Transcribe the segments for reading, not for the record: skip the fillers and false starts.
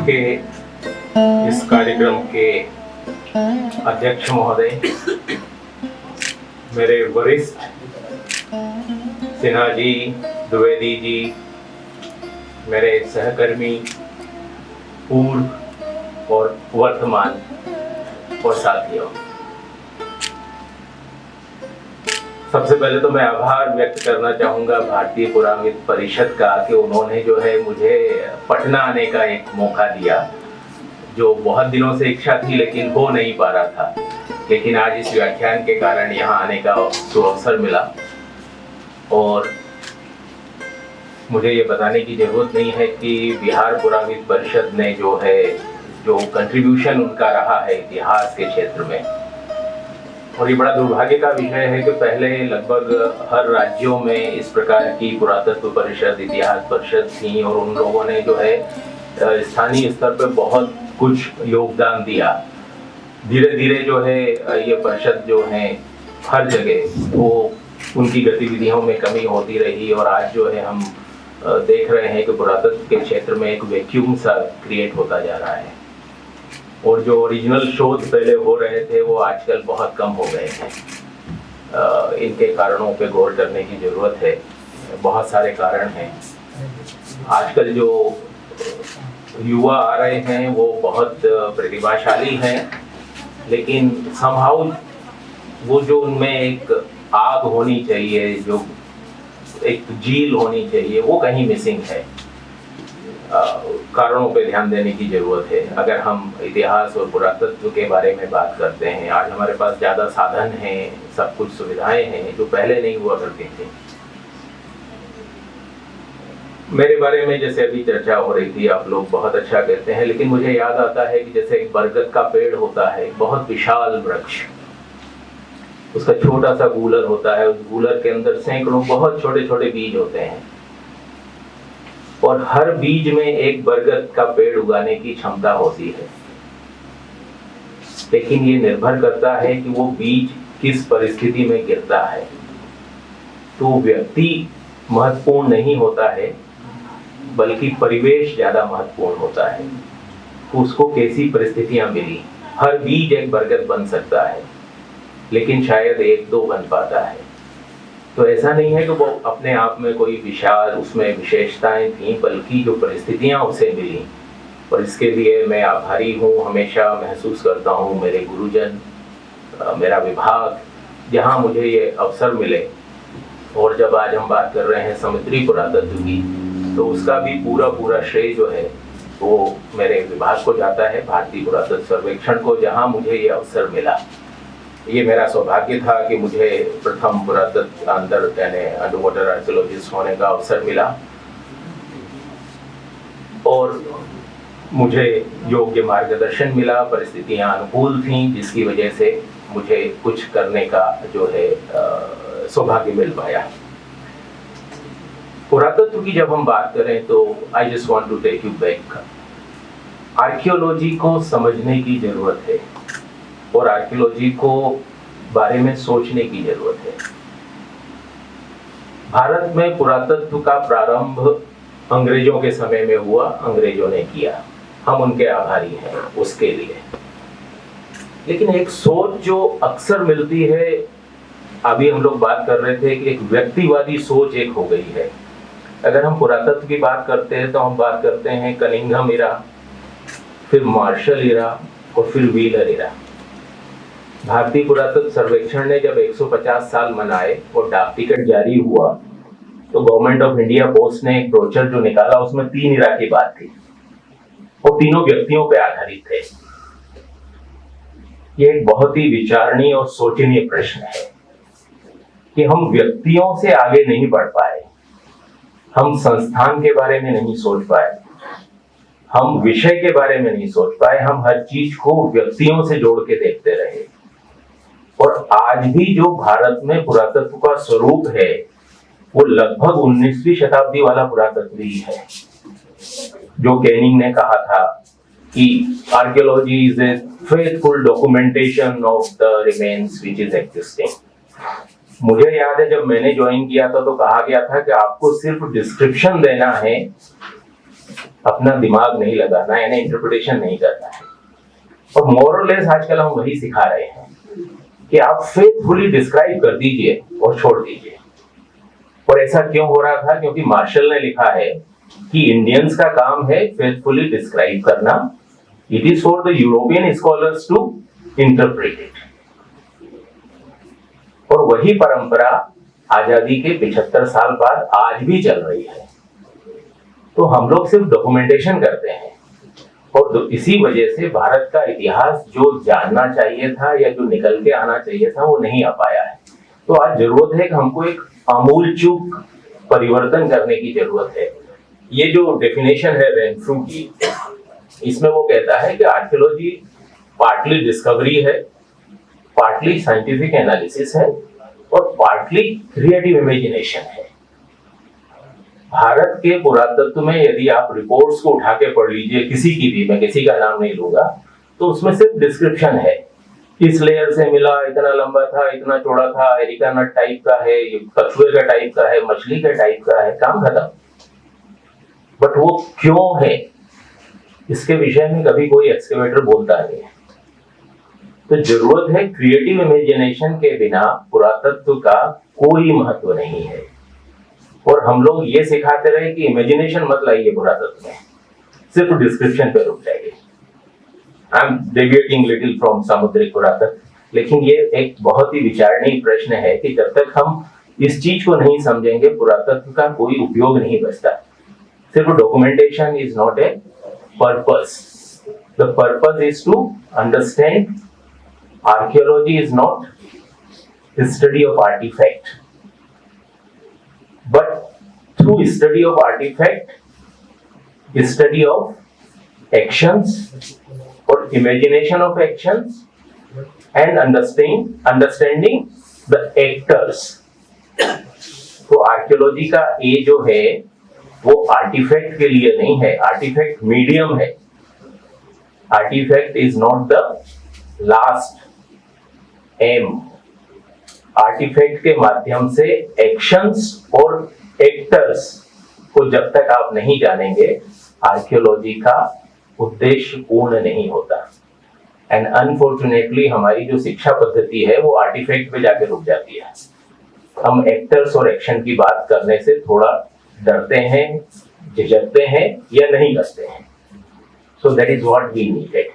के इस कार्यक्रम के अध्यक्ष महोदय, मेरे वरिष्ठ सिन्हा जी, द्विवेदी जी, मेरे सहकर्मी पूर्व और वर्तमान और साथियों, सबसे पहले तो मैं आभार व्यक्त करना चाहूँगा भारतीय पुरातत्व परिषद का कि उन्होंने जो है मुझे पटना आने का एक मौका दिया, जो बहुत दिनों से इच्छा थी लेकिन हो नहीं पा रहा था। लेकिन आज इस व्याख्यान के कारण यहाँ आने का अवसर मिला और मुझे ये बताने की जरूरत नहीं है कि बिहार पुरातत्व परिषद ने जो कंट्रीब्यूशन उनका रहा है इतिहास के क्षेत्र में, और ये बड़ा दुर्भाग्य का विषय है कि पहले लगभग हर राज्यों में इस प्रकार की पुरातत्व परिषद, इतिहास परिषद थी और उन लोगों ने जो है स्थानीय स्तर पर बहुत कुछ योगदान दिया। धीरे धीरे जो है ये परिषद जो है हर जगह वो उनकी गतिविधियों में कमी होती रही और आज जो है हम देख रहे हैं कि पुरातत्व के क्षेत्र में एक वैक्यूम सा क्रिएट होता जा रहा है और जो ओरिजिनल शोध पहले हो रहे थे वो आजकल बहुत कम हो गए हैं। इनके कारणों पे गौर करने की जरूरत है। बहुत सारे कारण हैं। आजकल जो युवा आ रहे हैं वो बहुत प्रतिभाशाली हैं, लेकिन समहाउ वो जो उनमें एक आग होनी चाहिए, जो एक जील होनी चाहिए, वो कहीं मिसिंग है। कारणों पे ध्यान देने की जरूरत है। अगर हम इतिहास और पुरातत्व के बारे में बात करते हैं, आज हमारे पास ज़्यादा साधन हैं, सब कुछ सुविधाएं हैं जो पहले नहीं हुआ करती थी। मेरे बारे में जैसे अभी चर्चा हो रही थी, आप लोग बहुत अच्छा कहते हैं, लेकिन मुझे याद आता है कि जैसे एक बरगद का पेड़ होता है, बहुत विशाल वृक्ष, उसका छोटा सा गूलर होता है, उस गूलर के अंदर सैकड़ों बहुत छोटे छोटे बीज होते हैं और हर बीज में एक बरगद का पेड़ उगाने की क्षमता होती है। लेकिन ये निर्भर करता है कि वो बीज किस परिस्थिति में गिरता है। तो व्यक्ति महत्वपूर्ण नहीं होता है, बल्कि परिवेश ज्यादा महत्वपूर्ण होता है। उसको कैसी परिस्थितियां मिली। हर बीज एक बरगद बन सकता है, लेकिन शायद एक दो बन पाता है। तो ऐसा नहीं है कि वो अपने आप में कोई विशाल उसमें विशेषताएं थी, बल्कि जो परिस्थितियां उसे मिली, और इसके लिए मैं आभारी हूँ। हमेशा महसूस करता हूँ मेरे गुरुजन, मेरा विभाग, जहाँ मुझे ये अवसर मिले। और जब आज हम बात कर रहे हैं समुद्री पुरातत्व की, तो उसका भी पूरा श्रेय जो है वो मेरे विभाग को जाता है, भारतीय पुरातत्व सर्वेक्षण को, जहाँ मुझे ये अवसर मिला। ये मेरा सौभाग्य था कि मुझे प्रथम पुरातत्व अंडर वाटर आर्कियोलॉजिस्ट होने का अवसर मिला और मुझे योग्य मार्गदर्शन मिला, परिस्थितियां अनुकूल थीं, जिसकी वजह से मुझे कुछ करने का जो है सौभाग्य मिल पाया। पुरातत्व की जब हम बात करें तो I just want to take you back. Archaeology को समझने की जरूरत है और आर्कियोलॉजी को बारे में सोचने की जरूरत है। भारत में पुरातत्व का प्रारंभ अंग्रेजों के समय में हुआ, अंग्रेजों ने किया, हम उनके आभारी हैं उसके लिए। लेकिन एक सोच जो अक्सर मिलती है, अभी हम लोग बात कर रहे थे कि एक व्यक्तिवादी सोच एक हो गई है। अगर हम पुरातत्व की बात करते हैं तो हम बात करते हैं कनिंघम इरा, फिर मार्शल इरा और फिर व्हीलर इरा। भारतीय पुरातत्व सर्वेक्षण ने जब 150 साल मनाए और डाक टिकट जारी हुआ, तो गवर्नमेंट ऑफ इंडिया पोस्ट ने एक ब्रोचर जो निकाला, उसमें 3 इरा की बात थी और तीनों व्यक्तियों पे आधारित थे। ये एक बहुत ही विचारणीय और सोचनीय प्रश्न है कि हम व्यक्तियों से आगे नहीं बढ़ पाए, हम संस्थान के बारे में नहीं सोच पाए, हम विषय के बारे में नहीं सोच पाए, हम हर चीज को व्यक्तियों से जोड़ के देखते रहे। और आज भी जो भारत में पुरातत्व का स्वरूप है वो लगभग 19वीं शताब्दी वाला पुरातत्व ही है। जो कैनिंग ने कहा था कि archaeology is a faithful documentation of the remains which is existing. मुझे याद है जब मैंने ज्वाइन किया था तो कहा गया था कि आपको सिर्फ डिस्क्रिप्शन देना है अपना दिमाग नहीं लगाना, यानी इंटरप्रिटेशन नहीं करना है। और मोरलेस आजकल हम वही सिखा रहे हैं कि आप फेथफुली डिस्क्राइब कर दीजिए और छोड़ दीजिए। और ऐसा क्यों हो रहा था? क्योंकि मार्शल ने लिखा है कि इंडियंस का काम है फेथफुली डिस्क्राइब करना, it is for the European scholars to interpret it. और वही परंपरा आजादी के 75 साल बाद आज भी चल रही है। तो हम लोग सिर्फ डॉक्यूमेंटेशन करते हैं, और इसी वजह से भारत का इतिहास जो जानना चाहिए था या जो निकल के आना चाहिए था वो नहीं आ पाया है। तो आज जरूरत है कि हमको एक आमूलचूल परिवर्तन करने की जरूरत है। ये जो डेफिनेशन है रेनफ्रू की, इसमें वो कहता है कि आर्कियोलॉजी पार्टली डिस्कवरी है, पार्टली साइंटिफिक एनालिसिस है और पार्टली क्रिएटिव इमेजिनेशन है। भारत के पुरातत्व में यदि आप रिपोर्ट्स को उठा के पढ़ लीजिए, किसी की भी, मैं किसी का नाम नहीं लूंगा, तो उसमें सिर्फ डिस्क्रिप्शन है, इस लेयर से मिला, इतना लंबा था, इतना चौड़ा था, एरिका नट टाइप का है, कछुए का टाइप का है, मछली का टाइप का है, काम खत्म। बट वो क्यों है, इसके विषय में कभी कोई एक्सकेवेटर बोलता नहीं है। तो जरूरत है, क्रिएटिव इमेजिनेशन के बिना पुरातत्व का कोई महत्व नहीं है। और हम लोग ये सिखाते रहे कि इमेजिनेशन मत लाइए पुरातत्व में, सिर्फ डिस्क्रिप्शन पे रुक जाइए। I am deviating little from सामुद्रिक पुरातत्व, लेकिन ये एक बहुत ही विचारणीय प्रश्न है कि जब तक हम इस चीज को नहीं समझेंगे पुरातत्व का कोई उपयोग नहीं बचता। सिर्फ documentation is not a purpose. The purpose is to understand. Archaeology is not study of artifact, but through study of artifact, study of actions or imagination of actions and understanding the actors. तो archaeology का ए जो है वो artefact के लिए नहीं है, artifact medium है। Artifact is not the last aim. Artifact के माध्यम से एक्शंस और एक्टर्स को जब तक आप नहीं जानेंगे, आर्कियोलॉजी का उद्देश्य पूर्ण नहीं होता। एंड अनफॉर्चुनेटली हमारी जो शिक्षा पद्धति है वो आर्टिफैक्ट पे जाके रुक जाती है। हम एक्टर्स और एक्शन की बात करने से थोड़ा डरते हैं, झिझकते हैं या नहीं करते हैं। So that is what we needed.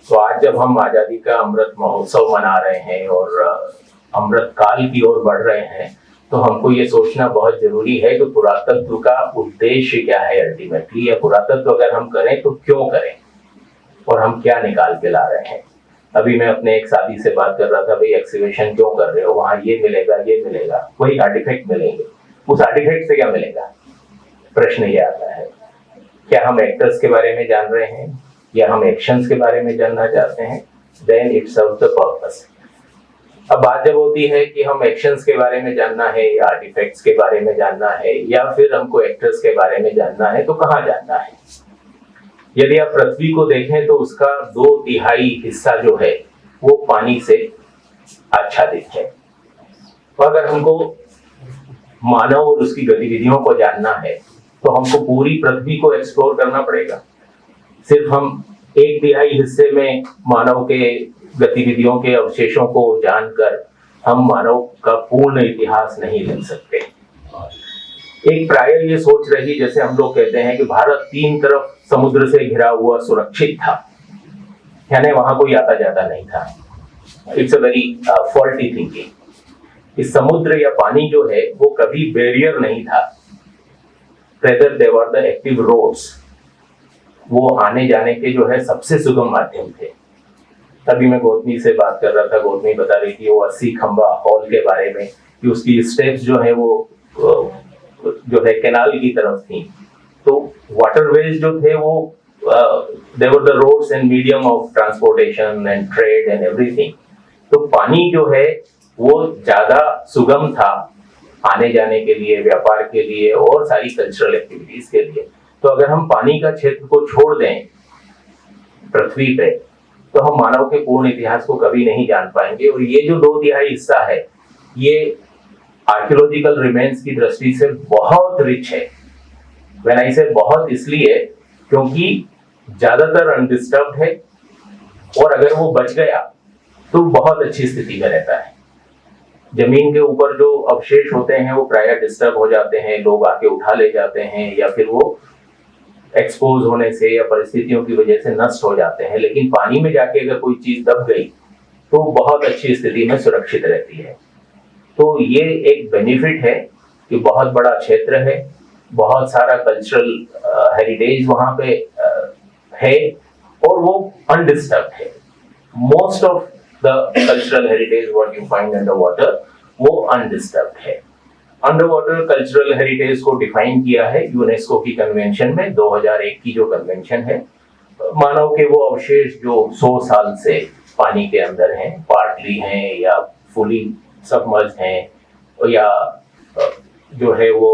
तो आज जब हम आजादी का अमृत महोत्सव मना रहे हैं और अमृत काल की ओर बढ़ रहे हैं, तो हमको ये सोचना बहुत जरूरी है कि पुरातत्व का उद्देश्य क्या है अल्टीमेटली, या पुरातत्व अगर हम करें तो क्यों करें और हम क्या निकाल के ला रहे हैं। अभी मैं अपने एक साथी से बात कर रहा था, भाई एक्सिबिशन क्यों कर रहे हो, वहां ये मिलेगा ये मिलेगा, वही आर्टिफैक्ट मिलेंगे, उस आर्टिफैक्ट से क्या मिलेगा? प्रश्न ये आता है, क्या हम एक्टर्स के बारे में जान रहे हैं या हम एक्शंस के बारे में जानना चाहते हैं? Then it serves the purpose. अब बात जब होती है कि हम एक्शंस के बारे में जानना है या आर्टिफैक्ट्स के बारे में जानना है या फिर हमको एक्टर्स के बारे में जानना है, तो कहाँ जानना है? यदि आप पृथ्वी को देखें तो उसका 2/3 हिस्सा जो है वो पानी से आच्छादित है। तो अगर हमको मानव और उसकी गतिविधियों को जानना है तो हमको पूरी पृथ्वी को एक्सप्लोर करना पड़ेगा। सिर्फ हम 1/3 हिस्से में मानव के गतिविधियों के अवशेषों को जानकर हम मानव का पूर्ण इतिहास नहीं लिख सकते। एक प्राय ये सोच रही, जैसे हम लोग कहते हैं कि भारत 3 तरफ समुद्र से घिरा हुआ सुरक्षित था, यानी वहां कोई आता जाता नहीं था। It's a very faulty thinking. इस समुद्र या पानी जो है वो कभी बैरियर नहीं था, rather they were the active roads. वो आने जाने के जो है सबसे सुगम माध्यम थे। तभी मैं गौतमी से बात कर रहा था, गौतमी बता रही थी वो 80 खंबा हॉल के बारे में कि उसकी स्टेप्स जो है वो जो है कैनाल की तरफ थी। तो वाटरवेज जो थे वो they were the roads and medium of transportation and trade and everything. तो पानी जो है वो ज्यादा सुगम था आने जाने के लिए, व्यापार के लिए और सारी कल्चरल एक्टिविटीज के लिए। तो अगर हम पानी का क्षेत्र को छोड़ दें पृथ्वी पे तो हम मानव के पूर्ण इतिहास को कभी नहीं जान पाएंगे। और ये जो 2/3 हिस्सा है ये आर्कियोलॉजिकल रिमेन्स की दृष्टि से बहुत रिच है। व्हेन आई से बहुत इसलिए क्योंकि ज्यादातर अनडिस्टर्ब्ड है, और अगर वो बच गया तो बहुत अच्छी स्थिति में रहता है। जमीन के ऊपर जो अवशेष होते हैं वो प्रायः डिस्टर्ब हो जाते हैं, लोग आके उठा ले जाते हैं, या फिर वो एक्सपोज होने से या परिस्थितियों की वजह से नष्ट हो जाते हैं। लेकिन पानी में जाके अगर कोई चीज दब गई तो बहुत अच्छी स्थिति में सुरक्षित रहती है। तो ये एक बेनिफिट है कि बहुत बड़ा क्षेत्र है, बहुत सारा कल्चरल हेरिटेज वहां पे है, और वो अनडिस्टर्ब्ड है। Most of the cultural heritage what you find under water वो अनडिस्टर्ब्ड है। अंडर वाटर कल्चरल हेरिटेज को डिफाइन किया है यूनेस्को की कन्वेंशन में, 2001 की जो कन्वेंशन है। मानव के वो अवशेष जो 100 साल से पानी के अंदर हैं, पार्टली हैं या फुली सबमर्ज्ड हैं, या जो है वो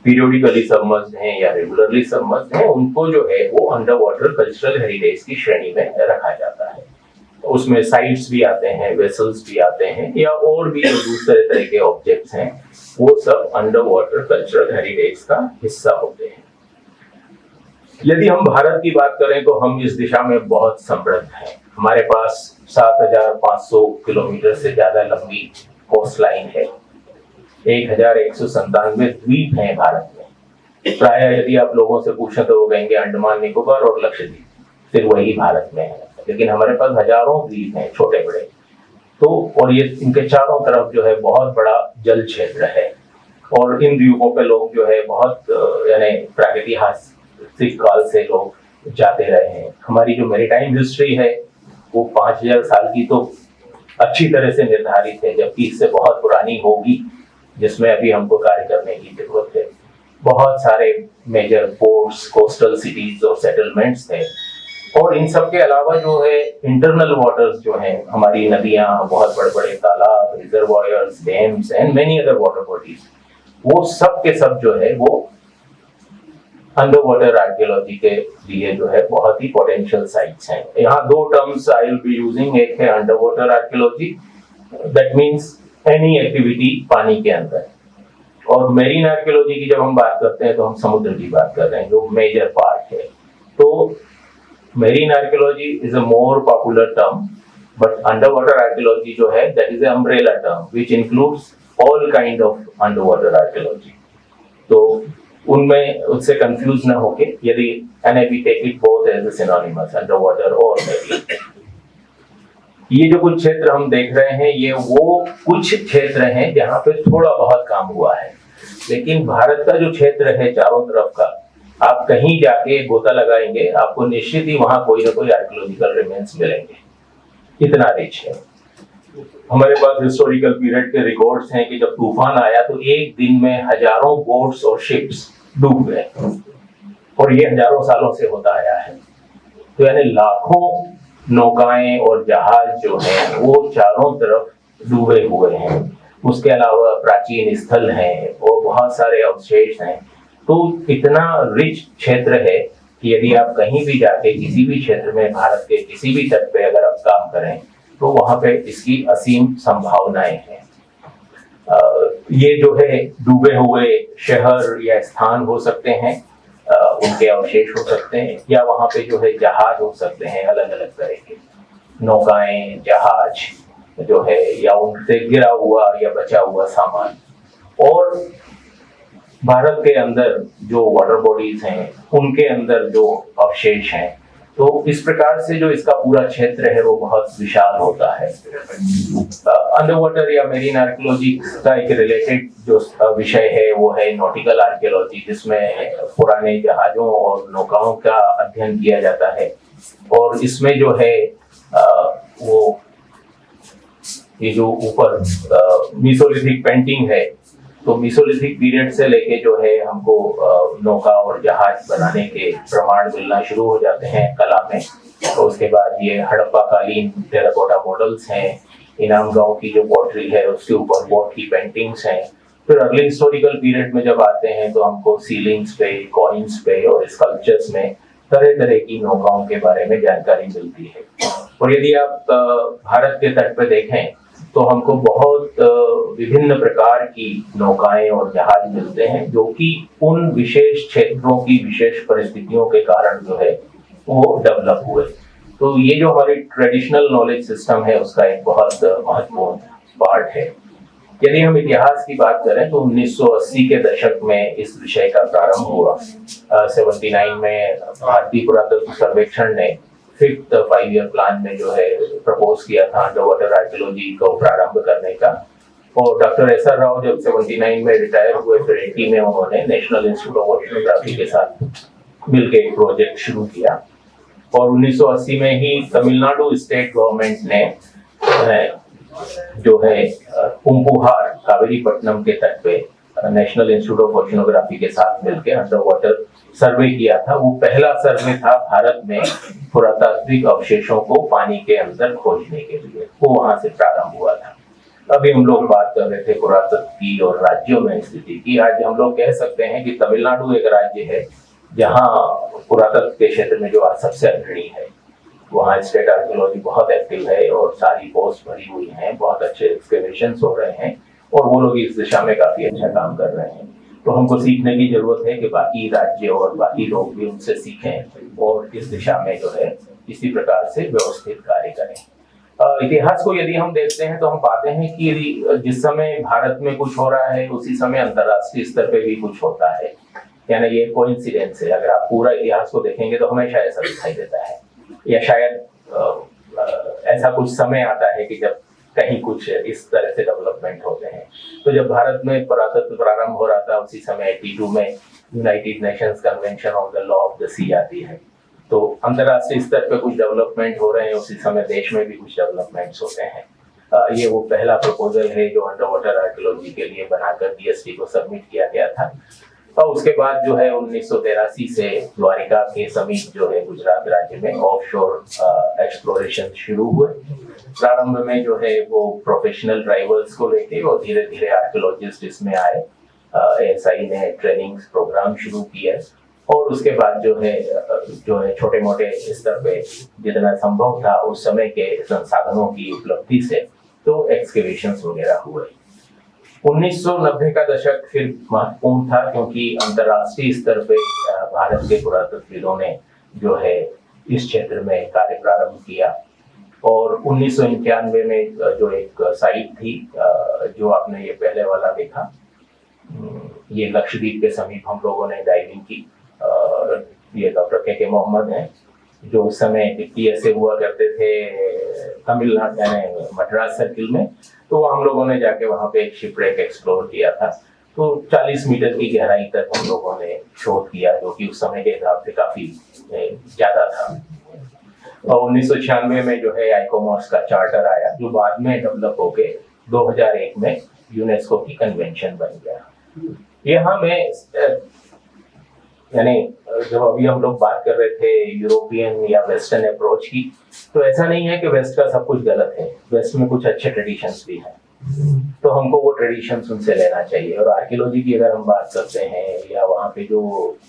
पीरियोडिकली सबमर्ज्ड हैं या रेगुलरली सबमर्ज्ड हैं, उनको जो है वो अंडर वाटर कल्चरल हेरिटेज की श्रेणी में रखा जाता है। उसमें साइट्स भी आते हैं, वेसल्स भी आते हैं, या और भी जो दूसरे तरह के ऑब्जेक्ट्स हैं वो सब अंडर वाटर कल्चरल हेरिटेज का हिस्सा होते हैं। यदि हम भारत की बात करें तो हम इस दिशा में बहुत समृद्ध हैं। हमारे पास 7,500 किलोमीटर से ज्यादा लंबी कोस्ट लाइन है, 1,197 द्वीप हैं भारत में। प्रायः यदि आप लोगों से पूछें तो वो कहेंगे अंडमान निकोबार और लक्षद्वीप, फिर वही भारत में है। लेकिन हमारे पास हजारों द्वीप हैं छोटे बड़े। तो और ये इनके चारों तरफ जो है बहुत बड़ा जल क्षेत्र है, और इन द्वीपों पे लोग जो है बहुत यानी प्रागैतिहासिक काल से लोग जाते रहे हैं। हमारी जो मैरीटाइम हिस्ट्री है वो 5,000 साल की तो अच्छी तरह से निर्धारित है, जबकि इससे बहुत पुरानी होगी, जिसमें अभी हमको कार्य करने की जरूरत है। बहुत सारे मेजर पोर्ट्स, कोस्टल सिटीज और सेटलमेंट्स थे, और इन सब के अलावा जो है इंटरनल वाटर्स जो हैं, हमारी नदियां, बहुत बड़े बड़े तालाब, reservoirs, dams and many other water bodies, वो सब के सब जो है वो अंडर वाटर आर्कियोलॉजी के लिए जो है बहुत ही पोटेंशियल साइट्स हैं। यहाँ दो terms I will be using, एक है under water archaeology, that means any activity पानी के अंदर, और मेरीन आर्कियोलॉजी की जब हम बात करते हैं तो हम समुद्र की बात कर रहे हैं, जो मेजर पार्ट है। तो marine archaeology is a more popular term, but under water archaeology जो है that is a umbrella term which includes all kind of under water archaeology. तो उनमें उससे कंफ्यूज ना होके, यदि and we take it both as a synonymous, underwater और marine. ये जो कुछ क्षेत्र हम देख रहे हैं ये वो कुछ क्षेत्र हैं जहाँ पे थोड़ा बहुत काम हुआ है, लेकिन भारत का जो क्षेत्र है चारों तरफ का, आप कहीं जाके गोता लगाएंगे आपको निश्चित ही वहां कोई ना कोई आर्कियोलॉजिकल रिमेन्स मिलेंगे, इतना रिच है। हमारे पास हिस्टोरिकल पीरियड के रिकॉर्ड्स हैं कि जब तूफान आया तो एक दिन में हजारों बोट्स और शिप्स डूब गए, और ये हजारों सालों से होता आया है। तो यानी लाखों नौकाएं और जहाज जो हैं वो चारों तरफ डूबे हुए हैं। उसके अलावा प्राचीन स्थल हैं और बहुत सारे अवशेष हैं। तो इतना रिच क्षेत्र है कि यदि आप कहीं भी जाके किसी भी क्षेत्र में भारत के किसी भी तट पे अगर आप काम करें तो वहां पे इसकी असीम संभावनाएं हैं। ये जो है डूबे हुए शहर या स्थान हो सकते हैं, उनके अवशेष हो सकते हैं, या वहां पे जो है जहाज हो सकते हैं, अलग अलग तरह के नौकाएं, जहाज जो है, या उनसे गिरा हुआ या बचा हुआ सामान। और भारत के अंदर जो वाटर बॉडीज हैं उनके अंदर जो अवशेष हैं, तो इस प्रकार से जो इसका पूरा क्षेत्र है वो बहुत विशाल होता है। अंडर वाटर या मेरीन आर्कियोलॉजी का एक रिलेटेड जो विषय है वो है नॉटिकल आर्कियोलॉजी, जिसमें पुराने जहाजों और नौकाओं का अध्ययन किया जाता है। और इसमें जो है वो ये जो ऊपर मीसोलिथिक पेंटिंग है, तो मीसोलिथिक पीरियड से लेके जो है हमको नौका और जहाज बनाने के प्रमाण मिलना शुरू हो जाते हैं कला में। तो उसके बाद ये हड़प्पा कालीन टेराकोटा मॉडल्स हैं, इनाम गांव की जो पॉटरी है उसके ऊपर बोट की पेंटिंग्स हैं। फिर अगले हिस्टोरिकल पीरियड में जब आते हैं तो हमको सीलिंग्स पे, कॉइन्स पे और स्कल्पचर्स में तरह तरह की नौकाओं के बारे में जानकारी मिलती है। और यदि आप भारत के तट पे देखें तो हमको बहुत विभिन्न प्रकार की नौकाएं और जहाज मिलते हैं जो कि उन विशेष क्षेत्रों की विशेष परिस्थितियों के कारण जो है वो डेवलप हुए। तो ये जो हमारी ट्रेडिशनल नॉलेज सिस्टम है उसका एक बहुत महत्वपूर्ण पार्ट है। यदि हम इतिहास की बात करें तो 1980 के दशक में इस विषय का प्रारंभ हुआ। 79 में भारतीय पुरातत्व सर्वेक्षण ने 5th 5-year प्लान में जो है प्रपोज किया था अंडर वाटर आर्कियोलॉजी को प्रारंभ करने का। और डॉक्टर एस.आर. राव जब 79 में रिटायर हुए फिर 80 में उन्होंने नेशनल इंस्टीट्यूट ऑफ ओशनोग्राफी के साथ मिलकर एक प्रोजेक्ट शुरू किया। और 1980 में ही तमिलनाडु स्टेट गवर्नमेंट ने जो है कुम्पुहार कावेरीपट्टनम के तट पे नेशनल इंस्टीट्यूट ऑफ ओशनोग्राफी के साथ मिलकर अंडर वाटर सर्वे किया था। वो पहला सर्वे था भारत में पुरातात्विक अवशेषों को पानी के अंदर खोजने के लिए, वो वहां से प्रारंभ हुआ था। अभी हम लोग बात कर रहे थे पुरातत्व की और राज्यों में स्थिति की। आज हम लोग कह सकते हैं कि तमिलनाडु एक राज्य है जहाँ पुरातत्व के क्षेत्र में जो आज सबसे अग्रणी है। वहाँ स्टेट आर्कियोलॉजी बहुत एक्टिव है और सारी पोस्ट भरी हुई हैं, बहुत अच्छे एक्सकेवेशंस हो रहे हैं और वो लोग इस दिशा में काफी अच्छा काम कर रहे हैं। तो हमको सीखने की जरूरत है कि बाकी राज्य और बाकी लोग भी उनसे सीखें और इस दिशा में जो है इसी प्रकार से व्यवस्थित कार्य करें। इतिहास को यदि हम देखते हैं तो हम पाते हैं कि जिस समय भारत में कुछ हो रहा है उसी समय अंतर्राष्ट्रीय स्तर पे भी कुछ होता है, यानी ये कोइंसिडेंस है। अगर आप पूरा इतिहास को देखेंगे तो हमेशा ऐसा दिखाई देता है, या शायद ऐसा कुछ समय आता है कि जब कहीं कुछ इस तरह से डेवलपमेंट होते हैं। तो जब भारत में पुरातत्व प्रारंभ हो रहा था उसी समय 82 में United Nations Convention on the Law of the Sea आती है। तो अंतर्राष्ट्रीय स्तर पे कुछ डेवलपमेंट हो रहे हैं, उसी समय देश में भी कुछ डेवलपमेंट्स होते हैं। ये वो पहला प्रपोजल है जो अंडर वाटर आर्कियोलॉजी के लिए बनाकर डीएसटी को सबमिट किया गया था। और उसके बाद जो है 1983 से द्वारिका के समीप जो है गुजरात राज्य में ऑफशोर एक्सप्लोरेशन शुरू हुए। प्रारंभ में जो है वो प्रोफेशनल ड्राइवर्स को लेके और धीरे धीरे आर्कियोलॉजिस्ट इसमें आए। एएसआई ने ट्रेनिंग प्रोग्राम शुरू किया और उसके बाद जो है छोटे मोटे स्तर पे जितना संभव था उस समय के संसाधनों की उपलब्धि से तो एक्सकेवेशंस वगैरह हुए। 1990 का दशक फिर महत्वपूर्ण था क्योंकि अंतर्राष्ट्रीय स्तर पे भारत के पुरातत्वविदों ने जो है इस क्षेत्र में कार्य प्रारंभ किया। और 1991 में जो एक साइट थी जो आपने ये पहले वाला देखा, ये लक्षद्वीप के समीप हम लोगों ने डाइविंग की। ये डॉक्टर के मोहम्मद हैं जो उस समय टीएसए हुआ करते थे तमिलनाडु यानी मद्रास सर्किल में। तो हम लोगों ने जाके वहाँ पे एक शिपरेक एक्सप्लोर किया था। तो 40 मीटर की गहराई तक हम लोगों ने शोध किया जो कि उस समय के हिसाब से काफी ज्यादा था। और 1996 में जो है आइकोमॉस का चार्टर आया जो बाद में डेवलप होके 2001 में यूनेस्को की कन्वेंशन बन गया। यहाँ में यानी जब अभी हम लोग बात कर रहे थे यूरोपियन या वेस्टर्न अप्रोच की, तो ऐसा नहीं है कि वेस्ट का सब कुछ गलत है। वेस्ट में कुछ अच्छे ट्रेडिशंस भी हैं, तो हमको वो ट्रेडिशंस उनसे लेना चाहिए। और आर्कियोलॉजी की अगर हम बात करते हैं या वहाँ पे जो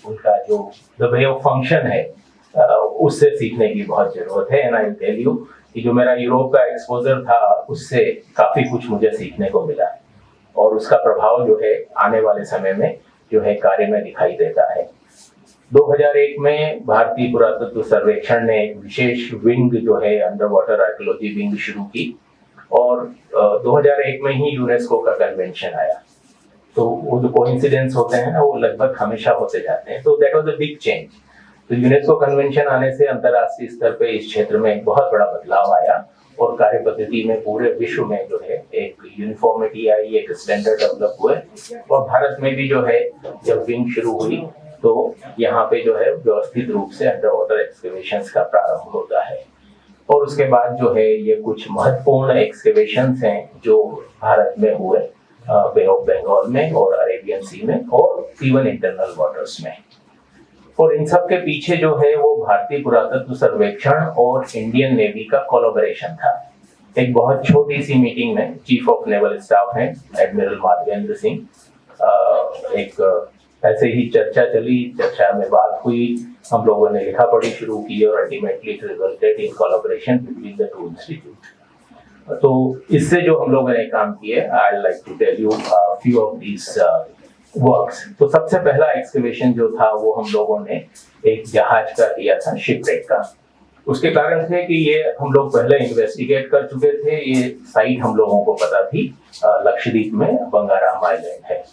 उनका जो द वे ऑफ फंक्शन है उससे सीखने की बहुत जरूरत है। एंड आई टेल यू कि जो मेरा यूरोप का एक्सपोजर था उससे काफी कुछ मुझे सीखने को मिला और उसका प्रभाव जो है आने वाले समय में जो है कार्य में दिखाई देता है। 2001 में भारतीय पुरातत्व सर्वेक्षण ने एक विशेष विंग जो है अंडर वाटर आर्कियोलॉजी विंग शुरू की और 2001 में ही यूनेस्को का कन्वेंशन आया। तो वो जो कोइंसिडेंस होते हैं ना वो लगभग हमेशा होते जाते हैं। तो that was a big change. तो यूनेस्को कन्वेंशन आने से अंतर्राष्ट्रीय स्तर पे इस क्षेत्र में बहुत बड़ा बदलाव आया और कार्य पद्धति में पूरे विश्व में जो है एक यूनिफॉर्मिटी आई, एक स्टैंडर्ड डेवलप हुए। और भारत में भी जो है जब विंग शुरू हुई तो यहाँ पे जो है व्यवस्थित रूप से अंडर वाटर एक्सकेवेशंस का प्रारंभ होता है। और उसके बाद जो है ये कुछ महत्वपूर्ण एक्सकेवेशंस हैं जो भारत में हुए बे ऑफ बंगाल में और अरेबियन सी में और इवन इंटरनल वाटर्स में। और इन सब के पीछे जो है वो भारतीय पुरातत्व सर्वेक्षण और इंडियन नेवी का कोलैबोरेशन था। एक बहुत छोटी सी मीटिंग में चीफ ऑफ नेवल स्टाफ हैं एडमिरल माधवेंद्र सिंह, एक ऐसे ही चर्चा चली, चर्चा में बात हुई, हम लोगों ने लिखा पढ़ी शुरू की और ultimately it resulted in collaboration between the two institute. तो इससे जो हम लोगों ने काम किए, I like to tell you few of these works. तो सबसे पहला एक्सकवेशन जो था वो हम लोगों ने एक जहाज का किया था, शिपरेक का। उसके कारण थे कि ये हम लोग पहले इन्वेस्टिगेट कर चुके थे, ये साइट हम लोगों को पता थी, लक्षद्वीप में बंगाराम आइलैंड है।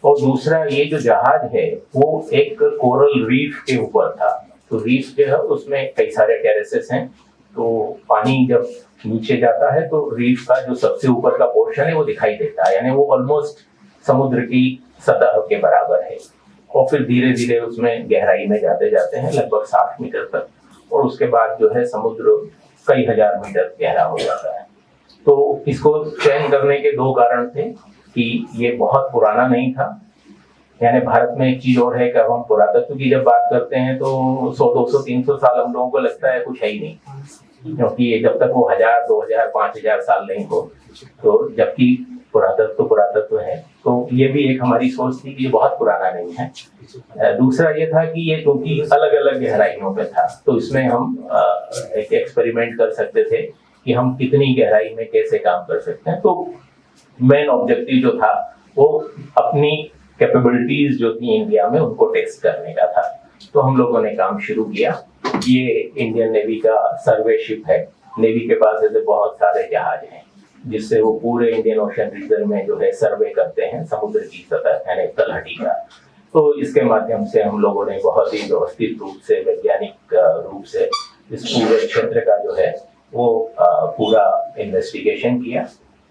और दूसरा, ये जो जहाज है वो एक कोरल रीफ के ऊपर था। तो रीफ जो है उसमें कई सारे टेरेसेस हैं, तो पानी जब नीचे जाता है तो रीफ का जो सबसे ऊपर का पोर्शन है वो दिखाई देता है, यानी वो ऑलमोस्ट समुद्र की सतह के बराबर है। और फिर धीरे धीरे उसमें गहराई में जाते जाते हैं लगभग 60 मीटर तक, और उसके बाद जो है समुद्र कई हजार मीटर गहरा हो जाता है। तो इसको चयन करने के दो कारण थे कि ये बहुत पुराना नहीं था, यानी भारत में एक चीज और है कि अब हम पुरातत्व की जब बात करते हैं तो 100, 200, 300 साल हम लोगों को लगता है कुछ है ही नहीं, क्योंकि ये जब तक वो 1000, 2000, 5000 साल नहीं हो, तो जबकि पुरातत्व है। तो ये भी एक हमारी सोच थी कि ये बहुत पुराना नहीं है। दूसरा ये था कि ये क्योंकि अलग अलग गहराइयों पे था, तो इसमें हम एक एक्सपेरिमेंट कर सकते थे कि हम कितनी गहराई में कैसे काम कर सकते हैं। तो मेन ऑब्जेक्टिव जो था वो अपनी कैपेबिलिटीज जो थी इंडिया में उनको टेस्ट करने का था। तो हम लोगों ने काम शुरू किया। ये इंडियन नेवी का सर्वे शिप है। नेवी के पास ऐसे बहुत सारे जहाज हैं जिससे वो पूरे इंडियन ओशन रीजन में जो है सर्वे करते हैं समुद्र की सतह यानी तलहटी का। तो इसके माध्यम से हम लोगों ने बहुत ही व्यवस्थित रूप से, वैज्ञानिक रूप से इस पूरे क्षेत्र का जो है वो पूरा इन्वेस्टिगेशन किया।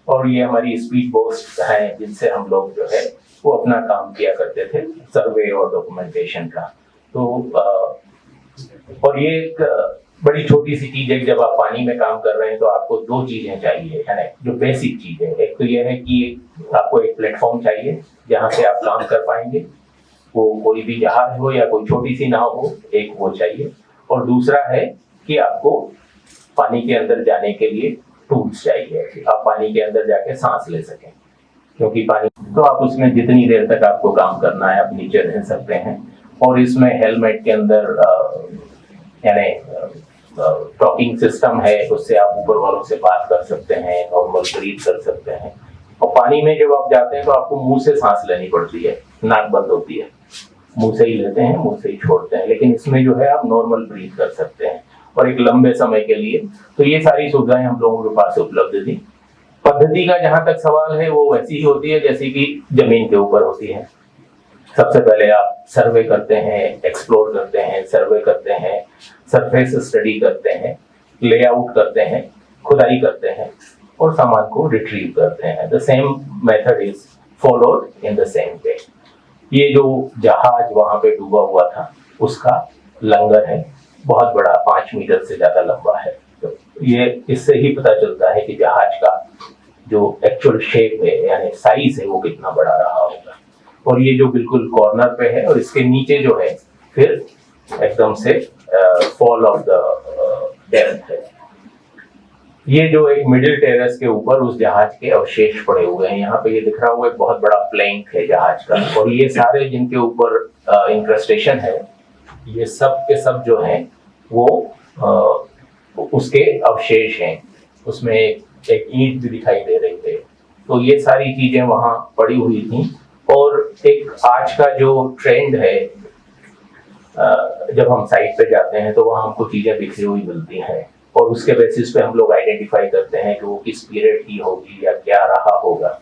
और ये हमारी स्पीड बोट्स हैं जिनसे हम लोग जो है वो अपना काम किया करते थे, सर्वे और डॉक्यूमेंटेशन का। तो और ये एक बड़ी छोटी सी चीज है कि जब आप पानी में काम कर रहे हैं तो आपको दो चीजें चाहिए, है ना, जो बेसिक चीज है। एक तो ये है कि आपको एक प्लेटफॉर्म चाहिए जहाँ से आप काम कर पाएंगे, वो कोई भी जहाज हो या कोई छोटी सी नाव हो, एक वो चाहिए। और दूसरा है कि आपको पानी के अंदर जाने के लिए टूल्स चाहिए, आप पानी के अंदर जाके सांस ले सकें, क्योंकि पानी तो आप उसमें जितनी देर तक आपको काम करना है आप नीचे रह सकते हैं। और इसमें हेलमेट के अंदर यानी टॉकिंग सिस्टम है, उससे आप ऊपर वालों से बात कर सकते हैं, नॉर्मल ब्रीथ कर सकते हैं। और पानी में जब आप जाते हैं तो आपको मुंह से सांस लेनी पड़ती है, नाक बंद होती है, मुंह से ही लेते हैं, मुंह से ही छोड़ते हैं। लेकिन इसमें जो है आप नॉर्मल ब्रीथ कर सकते हैं और एक लंबे समय के लिए। तो ये सारी सुविधाएं हम लोगों के पास उपलब्ध थी। पद्धति का जहां तक सवाल है वो वैसी ही होती है जैसी कि जमीन के ऊपर होती है। सबसे पहले आप सर्वे करते हैं, एक्सप्लोर करते हैं, सर्वे करते हैं, सरफेस स्टडी करते हैं, लेआउट करते हैं, खुदाई करते हैं और सामान को रिट्रीव करते हैं। The same method is followed in the same way. ये जो जहाज वहां पे डूबा हुआ था उसका लंगर है, बहुत बड़ा, 5 मीटर से ज्यादा लंबा है। तो ये इससे ही पता चलता है कि जहाज का जो एक्चुअल शेप है यानी साइज है वो कितना बड़ा रहा होगा। और ये जो बिल्कुल कॉर्नर पे है और इसके नीचे जो है फिर एकदम से फॉल ऑफ द डेप्थ है। ये जो एक मिडिल टेरेस के ऊपर उस जहाज के अवशेष पड़े हुए हैं, यहाँ पे ये दिख रहा हुआ एक बहुत बड़ा प्लैंक है जहाज का। और ये सारे जिनके ऊपर इंक्रस्टेशन है, ये सब के सब जो हैं वो उसके अवशेष हैं। उसमें एक ईंट भी दिखाई दे रही थे। तो ये सारी चीजें वहां पड़ी हुई थी। और एक आज का जो ट्रेंड है, जब हम साइट पे जाते हैं तो वहां हमको चीजें बिखरी हुई मिलती हैं और उसके बेसिस पे हम लोग आइडेंटिफाई करते हैं कि वो किस पीरियड की होगी या क्या रहा होगा।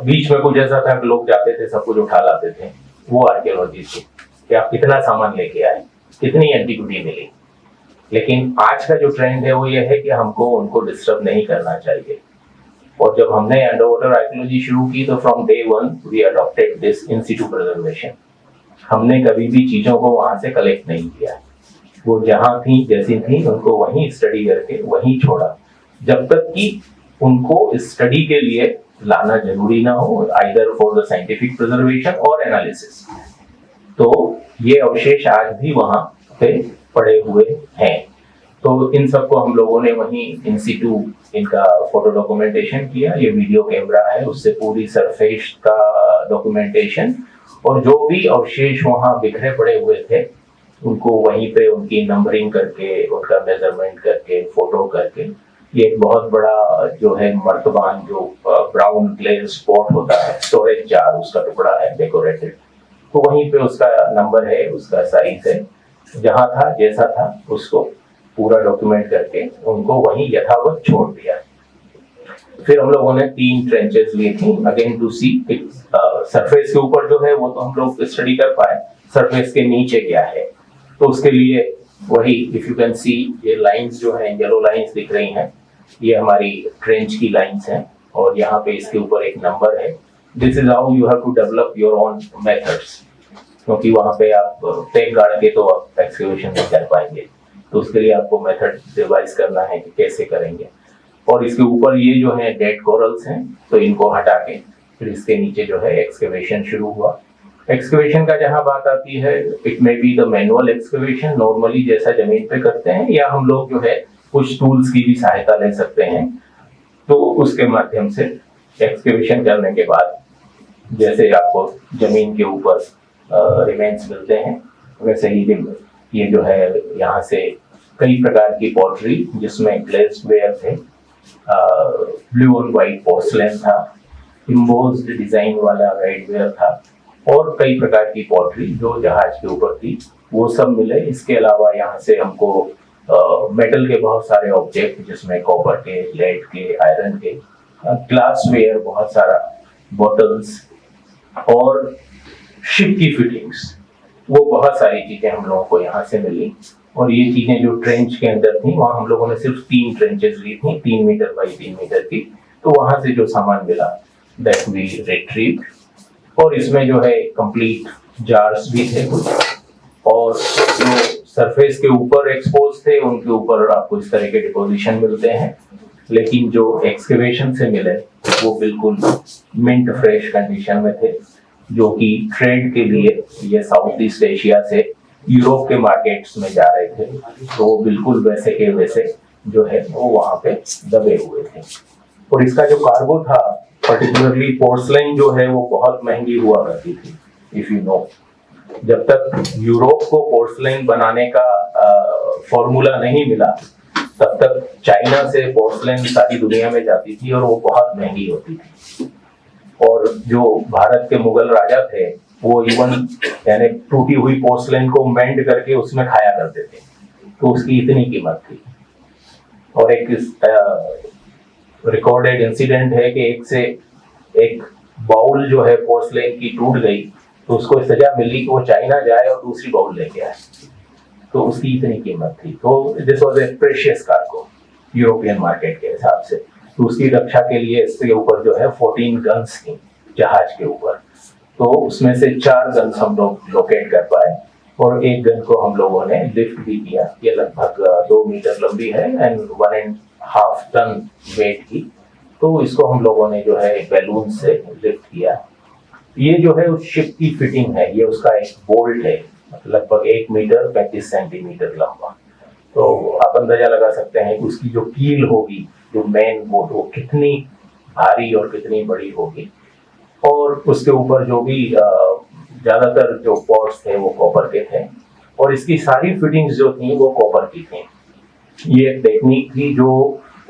बीच में कुछ ऐसा था कि लोग जाते थे, सब कुछ उठा लाते थे, वो आर्कियोलॉजी थी कि आप कितना सामान लेके आए, कितनी एंटीक्विटी मिली। लेकिन आज का जो ट्रेंड है वो ये है कि हमको उनको डिस्टर्ब नहीं करना चाहिए। और जब हमने अंडर वाटर आर्कियोलॉजी शुरू की तो from day one we adopted this in situ preservation. हमने कभी भी चीजों को वहां से कलेक्ट नहीं किया, वो जहां थी जैसी थी उनको वहीं स्टडी करके वहीं छोड़ा, जब तक कि उनको स्टडी के लिए लाना जरूरी ना हो, either for the scientific preservation और एनालिसिस। तो ये अवशेष आज भी वहां पे पड़े हुए हैं। तो इन सबको हम लोगों ने वहीं इन सिटू इनका फोटो डॉक्यूमेंटेशन किया। ये वीडियो कैमरा है, उससे पूरी सरफेस का डॉक्यूमेंटेशन और जो भी अवशेष वहां बिखरे पड़े हुए थे उनको वहीं पे उनकी नंबरिंग करके, उनका मेजरमेंट करके, फोटो करके ये एक बहुत बड़ा जो है मर्तबान जो ब्राउन ग्लेज स्पॉट होता है, स्टोरेज जार उसका टुकड़ा है डेकोरेटेड, तो वहीं पे उसका नंबर है, उसका साइज है, जहां था जैसा था उसको पूरा डॉक्यूमेंट करके उनको वहीं यथावत छोड़ दिया। फिर हम लोगों ने 3 ट्रेंचेस ली थी अगेन टू सी सरफेस के ऊपर जो है वो तो हम लोग स्टडी कर पाए, सरफेस के नीचे क्या है। तो उसके लिए वही इफ यू कैन सी ये लाइंस जो है येलो लाइंस दिख रही हैं, ये हमारी ट्रेंच की लाइंस हैं और यहाँ पे इसके ऊपर एक नंबर है। This is how you have to develop your own methods, क्योंकि वहाँ पे आप टेक गाड़ के तो आप एक्सकेवेशन नहीं कर पाएंगे, तो उसके लिए आपको मेथड डिवाइस करना है कि कैसे करेंगे। और इसके ऊपर ये जो है डेड कोरल्स हैं, तो इनको हटा के फिर इसके नीचे जो है एक्सकेवेशन शुरू हुआ। एक्सकेवेशन का जहां बात आती है, it may be the manual excavation normally जैसा जमीन पे करते हैं, या हम लोग जो है कुछ टूल्स की भी सहायता ले सकते हैं। तो उसके माध्यम से एक्सकेवेशन करने के बाद जैसे आपको जमीन के ऊपर रिमेन्स मिलते हैं, वैसे ही ये जो है यहाँ से कई प्रकार की पॉटरी जिसमें ग्लेज्ड वेयर थे, ब्लू और व्हाइट पोर्सलेन था, इम्बोज्ड डिजाइन वाला रेडवेयर था और कई प्रकार की पॉटरी जो जहाज के ऊपर थी वो सब मिले। इसके अलावा यहाँ से हमको मेटल के बहुत सारे ऑब्जेक्ट जिसमें कॉपर के, लेड के, आयरन के, ग्लास वेयर बहुत सारा, बॉटल्स और शिप की फिटिंग्स, वो बहुत सारी चीजें हम लोगों को यहाँ से मिली। और ये चीजें जो ट्रेंच के अंदर थी वहाँ हम लोगों ने सिर्फ 3 ट्रेंचेस ली थी 3 मीटर बाई 3 मीटर की, तो वहां से जो सामान मिला दैट वी रिट्रीव। और इसमें जो है कंप्लीट जार्स भी थे कुछ, और जो सरफेस के ऊपर एक्सपोज थे उनके ऊपर आपको इस तरह के डिपोजिशन मिलते हैं, लेकिन जो एक्सकेवेशन से मिले वो बिल्कुल मिंट फ्रेश कंडीशन में थे, जो कि ट्रेड के लिए ये साउथ ईस्ट एशिया से यूरोप के मार्केट्स में जा रहे थे, तो वो बिल्कुल वैसे के वैसे जो है वो वहां पे दबे हुए थे। और इसका जो कार्गो था, पर्टिकुलरली पोर्सलेन जो है वो बहुत महंगी हुआ करती थी, इफ यू नो। जब तक यूरोप को पोर्सलेन बनाने का फॉर्मूला नहीं मिला, तब तक चाइना से पोर्सलेन सारी दुनिया में जाती थी और वो बहुत महंगी होती थी। और जो भारत के मुगल राजा थे वो इवन यानी टूटी हुई पोर्सलेन को मेंड करके उसमें खाया करते थे, तो उसकी इतनी कीमत थी। और एक रिकॉर्डेड इंसिडेंट है कि एक बाउल जो है पोर्सलेन की टूट गई, तो उसको सजा मिली कि वो चाइना जाए और दूसरी बाउल लेके आए, तो उसकी इतनी कीमत थी। तो this was a precious cargo European market के हिसाब से। तो उसकी रक्षा के लिए इसके ऊपर जो है 14 गन्स थी जहाज के ऊपर, तो उसमें से 4 गन्स हम लोग लोकेट कर पाए और एक गन को हम लोगों ने लिफ्ट भी किया। ये लगभग 2 मीटर लंबी है एंड 1.5 टन वेट की, तो इसको हम लोगों ने जो है बैलून से लिफ्ट किया। ये जो है उस शिप की फिटिंग है, ये उसका एक बोल्ट है लगभग 1 मीटर 35 सेंटीमीटर लंबा। तो आप अंदाजा लगा सकते हैं कि उसकी जो कील होगी, जो मेन बोट, वो कितनी भारी और कितनी बड़ी होगी। और उसके ऊपर जो भी ज्यादातर जो पॉट्स थे वो कॉपर के थे और इसकी सारी फिटिंग्स जो थी वो कॉपर की थी। ये एक टेक्निक थी जो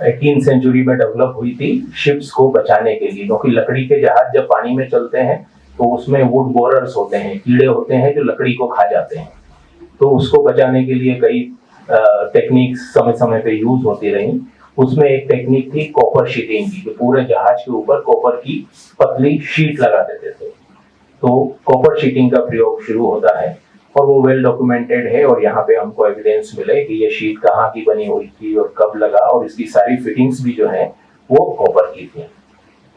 18th सेंचुरी में डेवलप हुई थी शिप्स को बचाने के लिए, क्योंकि लकड़ी के जहाज जब पानी में चलते हैं तो उसमें वुड बोरर्स होते हैं, कीड़े होते हैं जो लकड़ी को खा जाते हैं। तो उसको बचाने के लिए कई टेक्निक्स समय समय पे यूज होती रही। उसमें एक टेक्निक थी कॉपर शीटिंग की, जो पूरे जहाज के ऊपर कॉपर की पतली शीट लगा देते थे। तो कॉपर शीटिंग का प्रयोग शुरू होता है और वो वेल डॉक्यूमेंटेड है, और यहाँ पे हमको एविडेंस मिले कि ये शीट कहाँ की बनी हुई थी और कब लगा, और इसकी सारी फिटिंग्स भी जो है वो कॉपर की थी।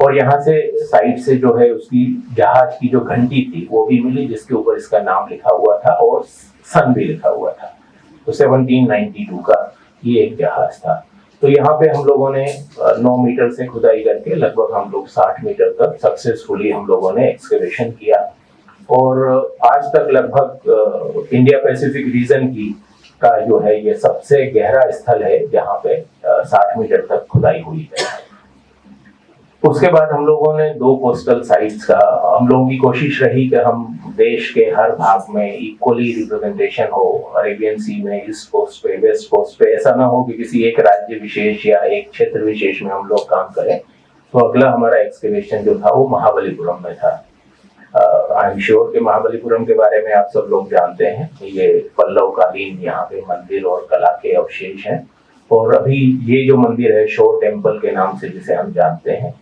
और यहाँ से साइड से जो है उसकी जहाज की जो घंटी थी वो भी मिली, जिसके ऊपर इसका नाम लिखा हुआ था और सन भी लिखा हुआ था। तो 1792 का ये एक जहाज था। तो यहाँ पे हम लोगों ने 9 मीटर से खुदाई करके लगभग हम लोग 60 मीटर तक सक्सेसफुली हम लोगों ने एक्सकेवेशन किया। और आज तक लगभग इंडिया पैसिफिक रीजन की का जो है ये सबसे गहरा स्थल है जहाँ पे 60 मीटर तक खुदाई हुई है। उसके बाद हम लोगों ने 2 कोस्टल साइट्स का, हम लोगों की कोशिश रही कि हम देश के हर भाग में इक्वली रिप्रेजेंटेशन हो। अरेबियन सी में, ईस्ट कोस्ट पे, वेस्ट कोस्ट पे, ऐसा ना हो कि किसी एक राज्य विशेष या एक क्षेत्र विशेष में हम लोग काम करें। तो अगला हमारा एक्सकवेशन जो था वो महाबलीपुरम में था। आई एम श्योर कि महाबलीपुरम के बारे में आप सब लोग जानते हैं। ये पल्लव कालीन यहाँ पे मंदिर और कला के अवशेष हैं। और अभी ये जो मंदिर है शोर टेम्पल के नाम से जिसे हम जानते हैं,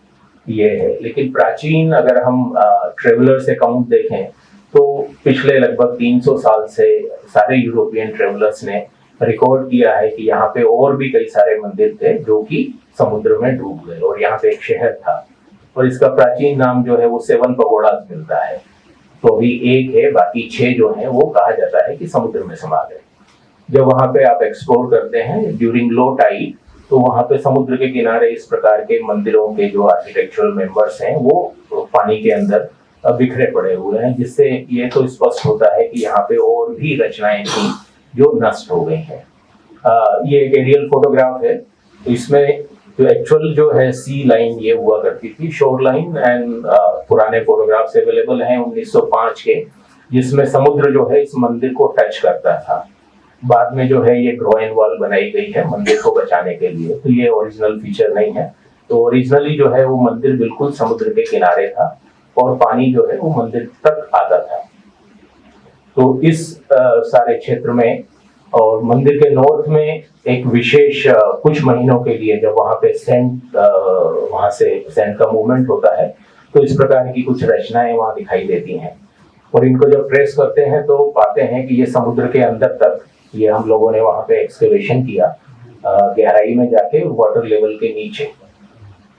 ये है। लेकिन प्राचीन अगर हम ट्रेवलर्स अकाउंट देखें तो पिछले लगभग 300 साल से सारे यूरोपियन ट्रेवलर्स ने रिकॉर्ड किया है कि यहाँ पे और भी कई सारे मंदिर थे जो कि समुद्र में डूब गए, और यहाँ पे एक शहर था और इसका प्राचीन नाम जो है वो 7 पगोडास मिलता है। तो अभी एक है, बाकी 6 जो है वो कहा जाता है कि समुद्र में समा गए। जब वहां पे आप एक्सप्लोर करते हैं ड्यूरिंग लो टाइड, तो वहां पे समुद्र के किनारे इस प्रकार के मंदिरों के जो आर्किटेक्चरल मेंबर्स हैं वो पानी के अंदर बिखरे पड़े हुए हैं, जिससे ये तो स्पष्ट होता है कि यहाँ पे और भी रचनाएं थी जो नष्ट हो गई हैं। ये एक एरियल फोटोग्राफ है। इसमें जो एक्चुअल जो है सी लाइन ये हुआ करती थी, शोर लाइन, एंड पुराने फोटोग्राफ्स अवेलेबल हैं 1905 के, जिसमें समुद्र जो है इस मंदिर को टच करता था। बाद में जो है ये ग्रोइन वॉल बनाई गई है मंदिर को बचाने के लिए, तो ये ओरिजिनल फीचर नहीं है। तो ओरिजिनली जो है वो मंदिर बिल्कुल समुद्र के किनारे था और पानी जो है वो मंदिर तक आता था। तो इस सारे क्षेत्र में और मंदिर के नॉर्थ में एक विशेष कुछ महीनों के लिए जब वहाँ पे सेंट वहाँ से सेंट का मूवमेंट होता है, तो इस प्रकार की कुछ रचनाएं वहाँ दिखाई देती हैं। और इनको जब ट्रेस करते हैं तो पाते हैं कि ये समुद्र के अंदर तक, ये हम लोगों ने वहाँ पे एक्सकवेशन किया गहराई में जाके वाटर लेवल के नीचे।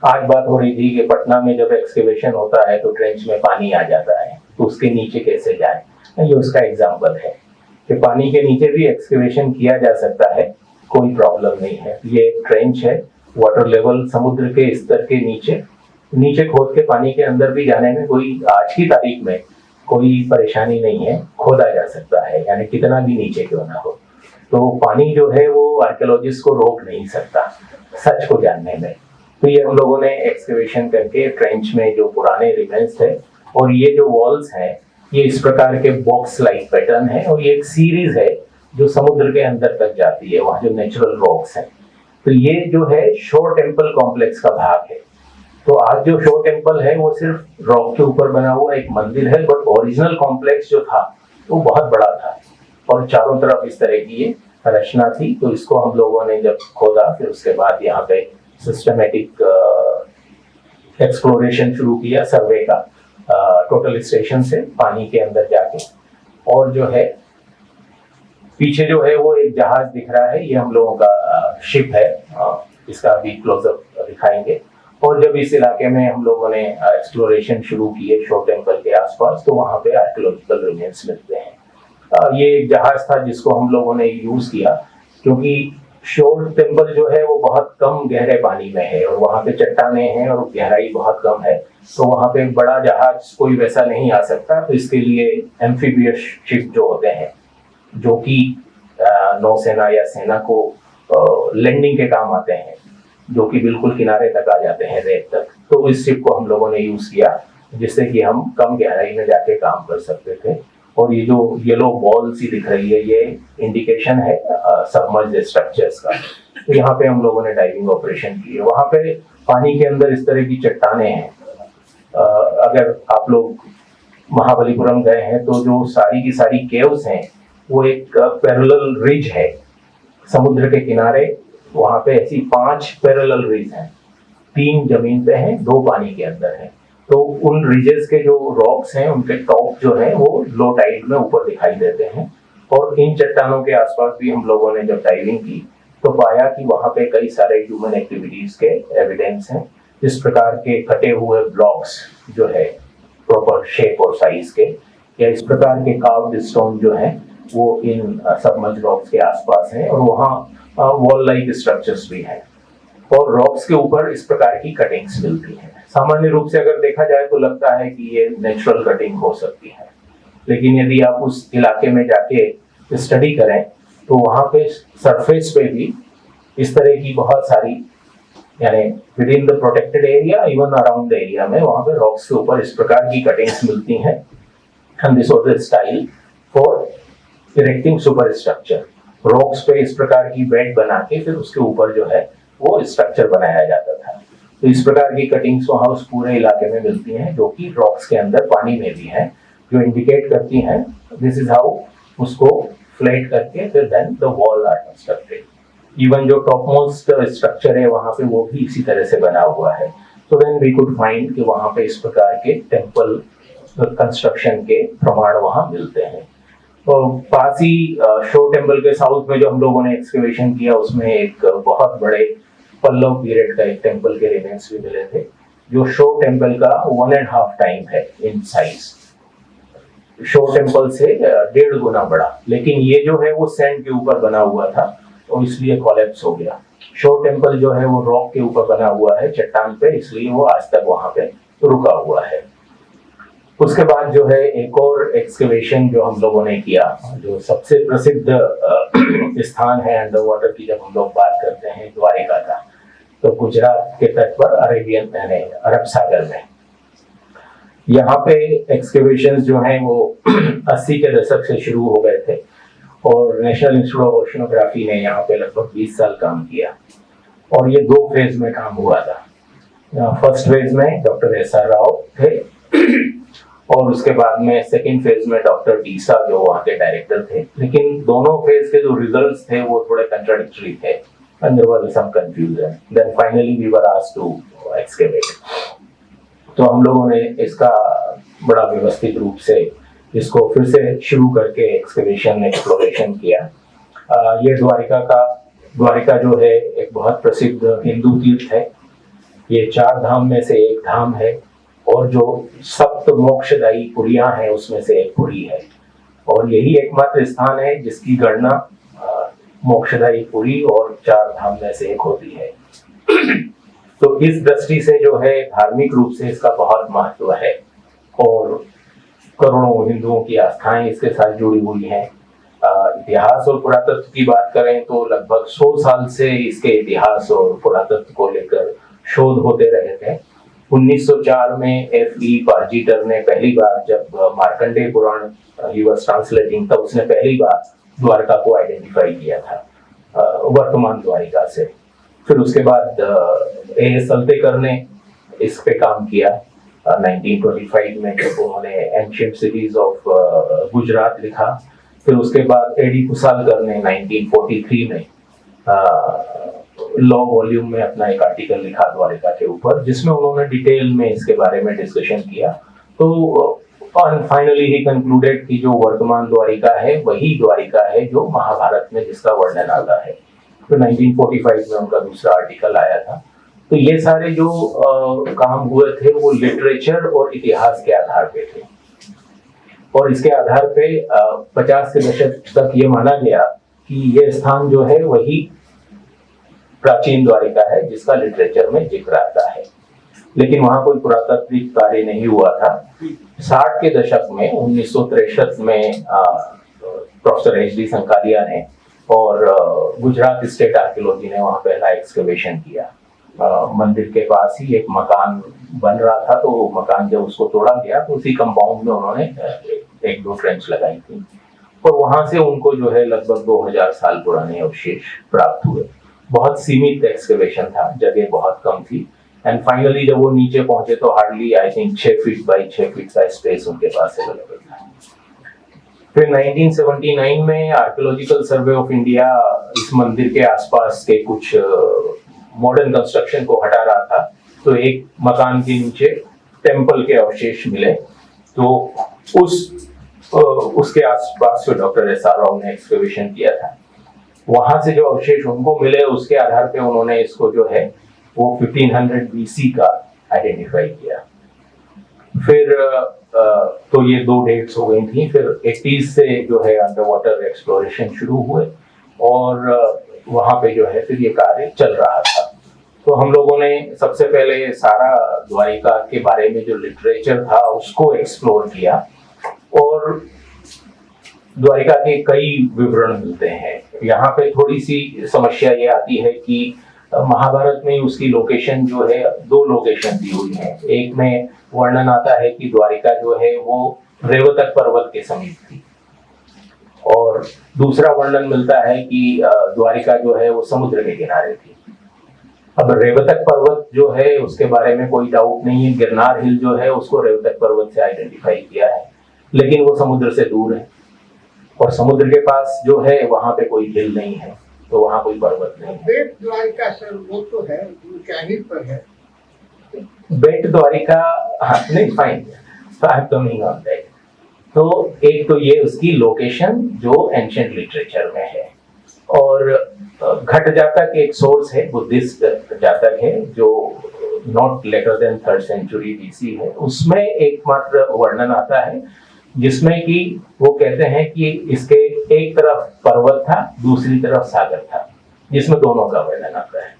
आज बात हो रही थी कि पटना में जब एक्सकवेशन होता है तो ट्रेंच में पानी आ जाता है, तो उसके नीचे कैसे जाए, ये उसका एग्जाम्पल है कि पानी के नीचे भी एक्सकवेशन किया जा सकता है, कोई प्रॉब्लम नहीं है। ये ट्रेंच है, वाटर लेवल समुद्र के स्तर के नीचे खोद के पानी के अंदर भी जाने में कोई आज की तारीख में कोई परेशानी नहीं है, खोदा जा सकता है, यानी कितना भी नीचे क्यों ना हो। तो पानी जो है वो आर्कियोलॉजिस्ट को रोक नहीं सकता सच को जानने में। तो ये हम लोगों ने एक्सकवेशन करके ट्रेंच में जो पुराने रिमेन्स है, और ये जो वॉल्स हैं ये इस प्रकार के बॉक्स लाइक पैटर्न है, और ये एक सीरीज है जो समुद्र के अंदर तक जाती है, वहाँ जो नेचुरल रॉक्स हैं। तो ये जो है शोर टेम्पल कॉम्प्लेक्स का भाग है। तो आज जो शोर टेम्पल है वो सिर्फ रॉक के ऊपर बना हुआ एक मंदिर है, बट ओरिजिनल कॉम्प्लेक्स जो था वो बहुत बड़ा था और चारों तरफ इस तरह की ये रचना थी। तो इसको हम लोगों ने जब खोदा, फिर उसके बाद यहाँ पे सिस्टमेटिक एक्सप्लोरेशन शुरू किया सर्वे का, टोटल स्टेशन से पानी के अंदर जाके। और जो है पीछे जो है वो एक जहाज दिख रहा है, ये हम लोगों का शिप है, इसका अभी क्लोजअप दिखाएंगे। और जब इस इलाके में हम लोगों ने एक्सप्लोरेशन शुरू किए शोर टेम्पल के आसपास, तो वहाँ पे आर्कियोलॉजिकल रिमेन्स मिलते हैं। ये एक जहाज था जिसको हम लोगों ने यूज किया, क्योंकि शोर टेम्पल जो है वो बहुत कम गहरे पानी में है और वहाँ पे चट्टाने हैं और गहराई बहुत कम है, तो वहाँ पे बड़ा जहाज कोई वैसा नहीं आ सकता। तो इसके लिए एम्फीबियस शिप जो होते हैं, जो कि नौसेना या सेना को लैंडिंग के काम आते हैं, जो कि बिल्कुल किनारे तक आ जाते हैं, रेत तक। तो इस शिप को हम लोगों ने यूज किया, जिससे कि हम कम गहराई में जाके काम कर सकते थे। और ये जो येलो बॉल सी दिख रही है, ये इंडिकेशन है सबमर्ज्ड स्ट्रक्चर्स का। तो यहाँ पे हम लोगों ने डाइविंग ऑपरेशन किए। वहाँ पे पानी के अंदर इस तरह की चट्टाने हैं। अगर आप लोग महाबलीपुरम गए हैं तो जो सारी की सारी केव्स हैं वो एक पैरेलल रिज है समुद्र के किनारे। वहाँ पे ऐसी 5 पैरेलल रिज हैं, 3 जमीन पे हैं, 2 पानी के अंदर हैं। तो उन रिजेस के जो रॉक्स हैं उनके टॉप जो है वो लो टाइड में ऊपर दिखाई देते हैं। और इन चट्टानों के आसपास भी हम लोगों ने जब डाइविंग की तो पाया कि वहाँ पे कई सारे ह्यूमन एक्टिविटीज के एविडेंस हैं। इस प्रकार के कटे हुए ब्लॉक्स जो है प्रॉपर शेप और साइज के, या इस प्रकार के कार्व्ड स्टोन जो है वो इन सबमर्ज्ड रॉक्स के आसपास हैं। और वहाँ वॉल लाइक स्ट्रक्चर्स भी हैं और रॉक्स के ऊपर इस प्रकार की कटिंग्स मिलती हैं। सामान्य रूप से अगर देखा जाए तो लगता है कि ये नेचुरल कटिंग हो सकती है, लेकिन यदि आप उस इलाके में जाके स्टडी करें तो वहाँ पे सरफेस पे भी इस तरह की बहुत सारी यानी with in the protected area, even around the area में वहां पे रॉक्स के ऊपर इस प्रकार की कटिंग्स मिलती हैं। And this was the style for erecting super structure. Rocks पे इस प्रकार की बेड बना के फिर उसके ऊपर जो है वो स्ट्रक्चर बनाया जाता था। तो इस प्रकार की कटिंग्स वहां उस पूरे इलाके में मिलती हैं, जो कि रॉक्स के अंदर पानी में भी हैं, जो इंडिकेट करती हैं दिस इज हाउ उसको फ्लैट करके फिर then the wall are constructed. Even जो टॉप मोस्ट स्ट्रक्चर है वहां पे वो भी इसी तरह से बना हुआ है। तो देन वी कुड फाइंड कि वहां पे इस प्रकार के टेम्पल कंस्ट्रक्शन के प्रमाण वहां मिलते हैं। तो पास ही शो टेम्पल के साउथ में जो हम लोगों ने एक्सकवेशन किया उसमें एक बहुत बड़े पल्लव पीरियड का एक टेम्पल के रिमेन्स भी मिले थे, जो शो टेम्पल का 1.5 टाइम है इन साइज। शो टेम्पल से 1.5 गुना बड़ा, लेकिन ये जो है वो सैंड के ऊपर बना हुआ था तो इसलिए कोलैप्स हो गया। शो टेम्पल जो है वो रॉक के ऊपर बना हुआ है, चट्टान पे, इसलिए वो आज तक वहां पे रुका हुआ है। उसके बाद जो है एक और एक्सकवेशन जो हम लोगों ने किया, जो सबसे प्रसिद्ध स्थान है अंडर वाटर की जब हम लोग बात करते हैं, द्वारिका का। तो गुजरात के तट पर अरेबियन यानी अरब सागर में यहाँ पे एक्सकवेशन जो हैं वो 80 के दशक से शुरू हो गए थे और नेशनल इंस्टीट्यूट ऑफ ओशनोग्राफी ने यहाँ पे लगभग 20 साल काम किया और ये 2 फेज में काम हुआ था। फर्स्ट फेज में डॉक्टर SR राव थे और उसके बाद में सेकेंड फेज में डॉक्टर डीसा जो वहाँ के डायरेक्टर थे, लेकिन दोनों फेज के जो रिजल्ट्स थे वो थोड़े कंट्राडिक्टरी थे and there was some confusion. Then finally we were asked to excavate. तो हम लोगों ने इसका बड़ा व्यवस्थित रूप से इसको फिर से शुरू करके एक्सकवेशन एक्सप्लोरेशन किया। ये द्वारिका जो है एक बहुत प्रसिद्ध हिंदू तीर्थ है। ये 4 धाम में से एक धाम है और जो सप्त मोक्षदायी पुरियां हैं उसमें से एक पुरी है और यही एकमात्र स्थान है जिसकी गणना मोक्षदायी पुरी और 4 धाम में से एक होती है। तो इस दृष्टि से जो है धार्मिक रूप से इसका बहुत महत्व है और करोड़ों हिंदुओं की आस्थाएं इसके साथ जुड़ी हुई हैं। इतिहास और पुरातत्व की बात करें तो लगभग 100 साल से इसके इतिहास और पुरातत्व को लेकर शोध होते रहे थे। 1904 में F.E. पार्जीटर ने पहली बार, जब मार्कंडेय पुराण ही वाज ट्रांसलेटिंग, तब उसने पहली बार द्वारका को आइडेंटिफाई किया था वर्तमान द्वारिका से। फिर उसके बाद A.S. सल्तेकर ने इस पे काम किया 1925 में, जब उन्होंने एंशिएंट सिटीज ऑफ गुजरात लिखा। फिर उसके बाद A.D. कुसालकर ने 1943 में लॉ वॉल्यूम में अपना एक आर्टिकल लिखा द्वारिका के ऊपर, जिसमें उन्होंने डिटेल में इसके बारे में डिस्कशन किया। तो फाइनली ही कंक्लूडेड कि जो वर्तमान द्वारिका है वही द्वारिका है जो महाभारत में जिसका वर्णन आता है। तो 1945 में उनका दूसरा आर्टिकल आया था। तो ये सारे जो काम हुए थे वो लिटरेचर और इतिहास के आधार पे थे और इसके आधार पे 50 के दशक तक ये माना गया कि ये स्थान जो है वही प्राचीन द्वारिका है जिसका लिटरेचर में जिक्र आता है। लेकिन वहां कोई पुरातात्विक कार्य नहीं हुआ था। 60 के दशक में 1963 में प्रोफेसर H.D. संकालिया ने और गुजरात स्टेट आर्कियोलॉजी ने वहां पहला एक्सकवेशन किया। मंदिर के पास ही एक मकान बन रहा था, तो वो मकान जब उसको तोड़ा गया तो उसी कंपाउंड में उन्होंने 1-2 ट्रेंच लगाई थी और वहां से उनको जो है लगभग 2000 साल पुराने अवशेष प्राप्त हुए। बहुत सीमित एक्सकवेशन था, जगह बहुत कम थी एंड फाइनली जब वो नीचे पहुंचे तो hardly I think 6 feet by 6 feet का स्पेस उनके पास अवेलेबल था। फिर 1979 में आर्कियोलॉजिकल सर्वे ऑफ इंडिया इस मंदिर के आसपास के कुछ मॉडर्न कंस्ट्रक्शन को हटा रहा था, तो एक मकान के नीचे टेम्पल के अवशेष मिले। तो उसके आसपास जो डॉक्टर SR राव ने एक्सकवेशन किया था, वहां से जो अवशेष उनको मिले उसके आधार पे उन्होंने इसको जो है वो 1500 BC का आइडेंटिफाई किया। फिर तो ये 2 डेट्स हो गई थी। फिर 80s से जो है अंडर वाटर एक्सप्लोरेशन शुरू हुए और वहां पे जो है फिर ये कार्य चल रहा था। तो हम लोगों ने सबसे पहले सारा द्वारिका के बारे में जो लिटरेचर था उसको एक्सप्लोर किया और द्वारिका के कई विवरण मिलते हैं। यहाँ पे थोड़ी सी समस्या ये आती है कि महाभारत में उसकी लोकेशन जो है, दो लोकेशन दी हुई है। एक में वर्णन आता है कि द्वारिका जो है वो रेवतक पर्वत के समीप थी, और दूसरा वर्णन मिलता है कि द्वारिका जो है वो समुद्र के किनारे थी। अब रेवतक पर्वत जो है उसके बारे में कोई डाउट नहीं है, गिरनार हिल जो है उसको रेवतक पर्वत से आइडेंटिफाई किया है, लेकिन वो समुद्र से दूर है, और समुद्र के पास जो है वहां पे कोई हिल नहीं है, तो वहां कोई पर्वत नहीं है। बेट द्वारिका सर वो तो है, ऊंचाई पर है। बेट द्वारिका, हाँ नहीं fine, I am coming on that. तो एक तो ये उसकी लोकेशन जो एंशिएंट लिटरेचर में है, और घट जातक एक सोर्स है, बुद्धिस्ट जातक है जो not later than 3rd century BC है, उसमें एकमात्र वर्णन आता है जिसमें कि वो कहते हैं कि इसके एक तरफ पर्वत था, दूसरी तरफ सागर था, जिसमें दोनों का वर्णन आता है।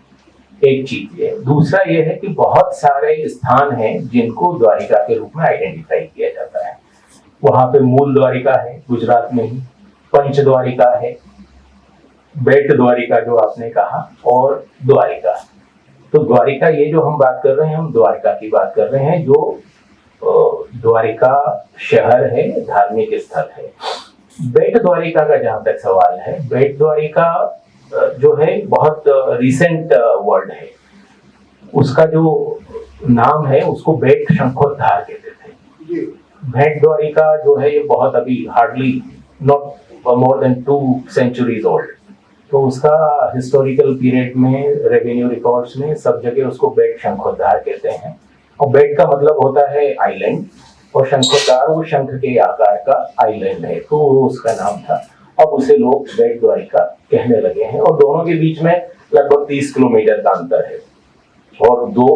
एक चीज ये, दूसरा ये है कि बहुत सारे स्थान हैं जिनको द्वारिका के रूप में आइडेंटिफाई किया जाता है। वहां पे मूल द्वारिका है गुजरात में ही, पंच द्वारिका है, बेट द्वारिका जो आपने कहा, और द्वारिका। तो द्वारिका ये जो हम बात कर रहे हैं, हम द्वारिका की बात कर रहे हैं, जो द्वारिका शहर है, धार्मिक स्थल है। बेट द्वारिका का जहां तक सवाल है, बेट द्वारिका जो है बहुत रिसेंट वर्ड है। उसका जो नाम है उसको बेट शंखोद्धार कहते थे। बेट द्वारिका जो है ये बहुत अभी hardly not more than 2 centuries old, तो उसका हिस्टोरिकल पीरियड में रेवेन्यू रिकॉर्ड्स में सब जगह उसको बेट शंखोद्धार कहते हैं। और बेट का मतलब होता है आइलैंड, और शंखोद्धार वो शंख के आकार का आइलैंड है, तो वो उसका नाम था। अब उसे लोग बेट द्वारिका कहने लगे हैं, और दोनों के बीच में लगभग 30 किलोमीटर का अंतर है, और दो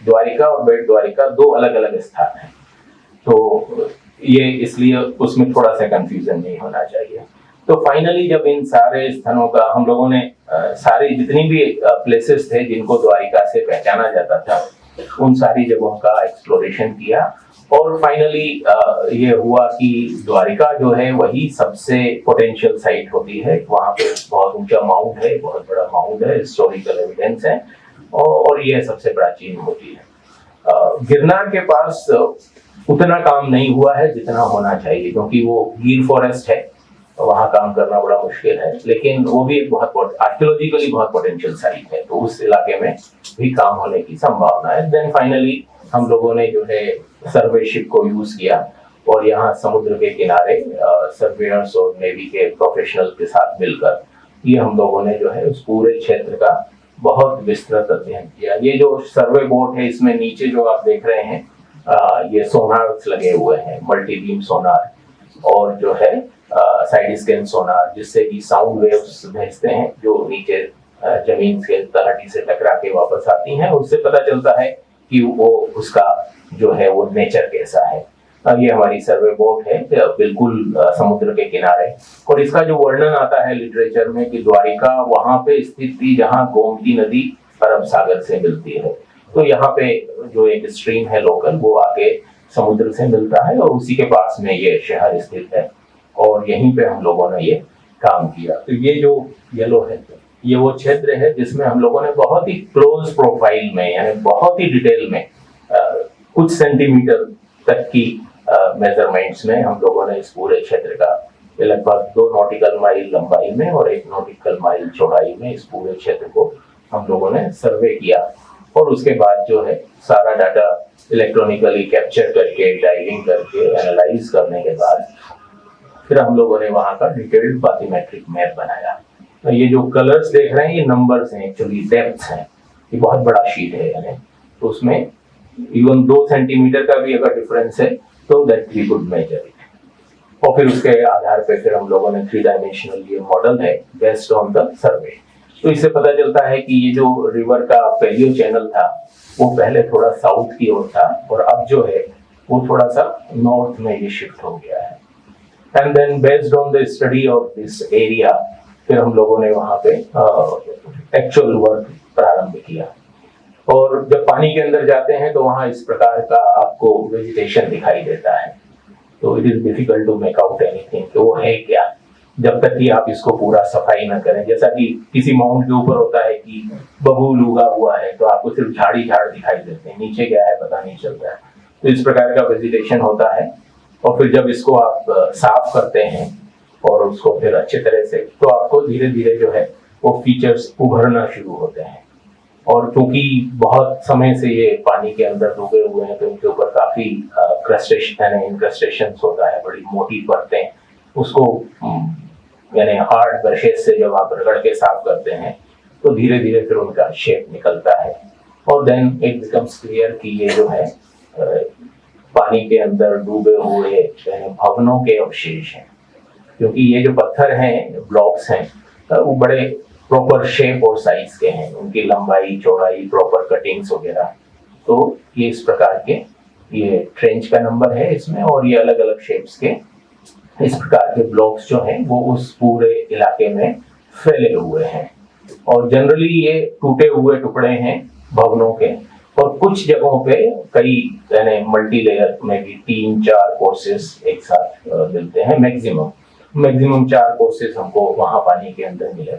द्वारिका और बेट द्वारिका दो अलग अलग स्थान हैं। तो ये इसलिए उसमें थोड़ा सा कंफ्यूजन नहीं होना चाहिए। तो फाइनली जब इन सारे स्थानों का हम लोगों ने सारी जितनी भी प्लेसेस थे जिनको द्वारिका से पहचाना जाता था, उन सारी जगहों का एक्सप्लोरेशन किया, और फाइनली ये हुआ कि द्वारिका जो है वही सबसे पोटेंशियल साइट होती है। वहाँ पे बहुत ऊंचा माउंट है, बहुत बड़ा माउंट है, हिस्टोरिकल एविडेंस है, और ये सबसे प्राचीन होती है। गिरनार के पास उतना काम नहीं हुआ है जितना होना चाहिए, क्योंकि वो गिर फॉरेस्ट है, वहाँ काम करना बड़ा मुश्किल है, लेकिन वो भी एक बहुत आर्कियोलॉजिकली बहुत पोटेंशियल साइट है, तो उस इलाके में भी काम होने की संभावना है। देन फाइनली हम लोगों ने जो है सर्वेशिप को यूज किया, और यहाँ समुद्र के किनारे सर्वेयर्स और नेवी के प्रोफेशनल के साथ मिलकर ये हम लोगों ने जो है उस पूरे क्षेत्र का बहुत विस्तृत अध्ययन किया। ये जो सर्वे बोट है, इसमें नीचे जो आप देख रहे हैं ये सोनार्स लगे हुए हैं, मल्टी बीम सोनार, और जो है साइड स्कैन सोनार, जिससे कि साउंड वेव्स भेजते हैं जो नीचे जमीन के तलहटी से टकरा के वापस आती हैं, उससे पता चलता है कि वो उसका जो है वो नेचर कैसा है। ये हमारी सर्वे बोट है, बिल्कुल समुद्र के किनारे, और इसका जो वर्णन आता है लिटरेचर में कि द्वारिका वहां पे स्थित थी जहां गोमती नदी अरब सागर से मिलती है। तो यहाँ पे जो एक स्ट्रीम है लोकल, वो आके समुद्र से मिलता है, और उसी के पास में ये शहर स्थित है, और यहीं पे हम लोगों ने ये काम किया। तो ये जो येलो है, ये वो क्षेत्र है जिसमें हम लोगों ने बहुत ही क्लोज प्रोफाइल में, यानी बहुत ही डिटेल में कुछ सेंटीमीटर तक की मेजरमेंट्स में हम लोगों ने इस पूरे क्षेत्र का लगभग 2 नॉटिकल माइल लंबाई में और 1 नॉटिकल माइल चौड़ाई में इस पूरे क्षेत्र को हम लोगों ने सर्वे किया, और उसके बाद जो है सारा डाटा इलेक्ट्रॉनिकली कैप्चर करके, डाइविंग करके, एनालाइज करने के बाद फिर हम लोगों ने वहाँ का डिटेल्ड बाथीमेट्रिक मैप बनाया। तो ये जो कलर्स देख रहे हैं ये नंबर्स हैं, एक्चुअली डेप्थ्स हैं। ये बहुत बड़ा शीट है, यानी तो उसमें इवन 2 सेंटीमीटर का भी अगर डिफरेंस है तो that we could measure it, और फिर उसके आधार पे फिर हम लोगों ने 3 डायमेंशनल ये मॉडल है बेस्ड ऑन द सर्वे। तो इससे पता चलता है कि ये जो रिवर का पैलियो चैनल था वो पहले थोड़ा साउथ की ओर था, और अब जो है वो थोड़ा सा नॉर्थ में ये शिफ्ट हो गया है। And then based on the study of this area फिर हम लोगों ने वहाँ पे एक्चुअल वर्क प्रारंभ किया। और जब पानी के अंदर जाते हैं तो वहाँ इस प्रकार का आपको वेजिटेशन दिखाई देता है, तो it is difficult to make out anything कि वो है क्या। जब तक कि आप इसको पूरा सफाई न करें। जैसा कि किसी माउंट के ऊपर होता है कि बबूल उगा हुआ है तो आपको सिर्फ झाड़ ही झाड़ दिखाई देते हैं, नीचे क्या है पता नहीं चलता है। तो इस प्रकार का वेजिटेशन होता है। और फिर जब इसको आप साफ करते हैं और उसको फिर अच्छे तरह से, तो आपको धीरे धीरे जो है वो फीचर्स उभरना शुरू होते हैं। और क्योंकि बहुत समय से ये पानी के अंदर डूबे हुए हैं तो इनके ऊपर काफी इंक्रस्टेशन होता है, बड़ी मोटी परतें। उसको यानी हार्ड ब्रशेस से जब आप रगड़ के साफ करते हैं तो धीरे धीरे फिर उनका शेप निकलता है। और देन इट बिकम्स क्लियर कि ये जो है पानी के अंदर डूबे हुए भवनों के अवशेष हैं। क्योंकि ये जो पत्थर हैं, ब्लॉक्स हैं, वो बड़े प्रॉपर शेप और साइज के हैं, उनकी लंबाई चौड़ाई प्रॉपर कटिंग्स वगैरह। तो ये इस प्रकार के, ये ट्रेंच का नंबर है इसमें, और ये अलग अलग शेप्स के इस प्रकार के ब्लॉक्स जो हैं वो उस पूरे इलाके में फैले हुए हैं। और जनरली ये टूटे हुए टुकड़े हैं भवनों के, और कुछ जगहों पे कई यानी मल्टी लेयर में भी 3-4 कोर्सेस एक साथ मिलते हैं। मैक्सिमम 4 कोर्सेस हमको वहां पानी के अंदर मिले।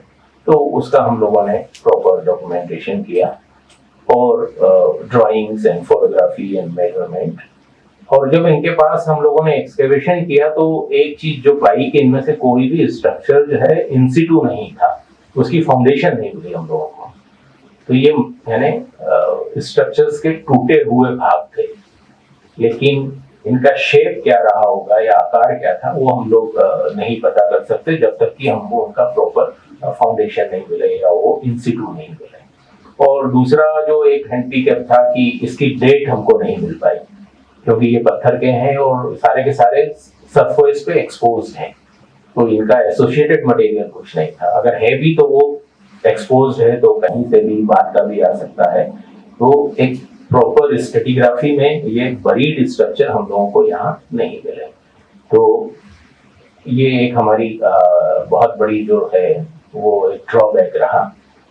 तो उसका हम लोगों ने प्रॉपर डॉक्यूमेंटेशन किया और drawings and photography and measurement. और जब इनके पास हम लोगों ने एक्सकेवेशन किया तो एक चीज जो पाई कि इनमें से कोई भी स्ट्रक्चर जो है इन सिटू नहीं था, उसकी फाउंडेशन नहीं मिली हम लोगों को। तो ये यानी स्ट्रक्चर्स के टूटे हुए भाग थे, लेकिन इनका शेप क्या रहा होगा या आकार क्या था वो हम लोग नहीं पता कर सकते जब तक कि हमको उनका प्रॉपर फाउंडेशन नहीं मिले या वो इन सिटू नहीं मिले। और दूसरा जो एक हैंडीकैप था कि इसकी डेट हमको नहीं मिल पाई, क्योंकि ये पत्थर के हैं और सारे के सारे सरफेस पे एक्सपोज्ड हैं, तो इनका एसोसिएटेड मटेरियल कुछ नहीं था। अगर है भी तो वो एक्सपोज्ड है, तो कहीं से भी बात का भी आ सकता है। तो एक प्रॉपर स्ट्रेटिग्राफी में ये बरीड स्ट्रक्चर हम लोगों को यहाँ नहीं मिले। तो ये एक हमारी बहुत बड़ी जो है वो एक ड्रॉबैक रहा।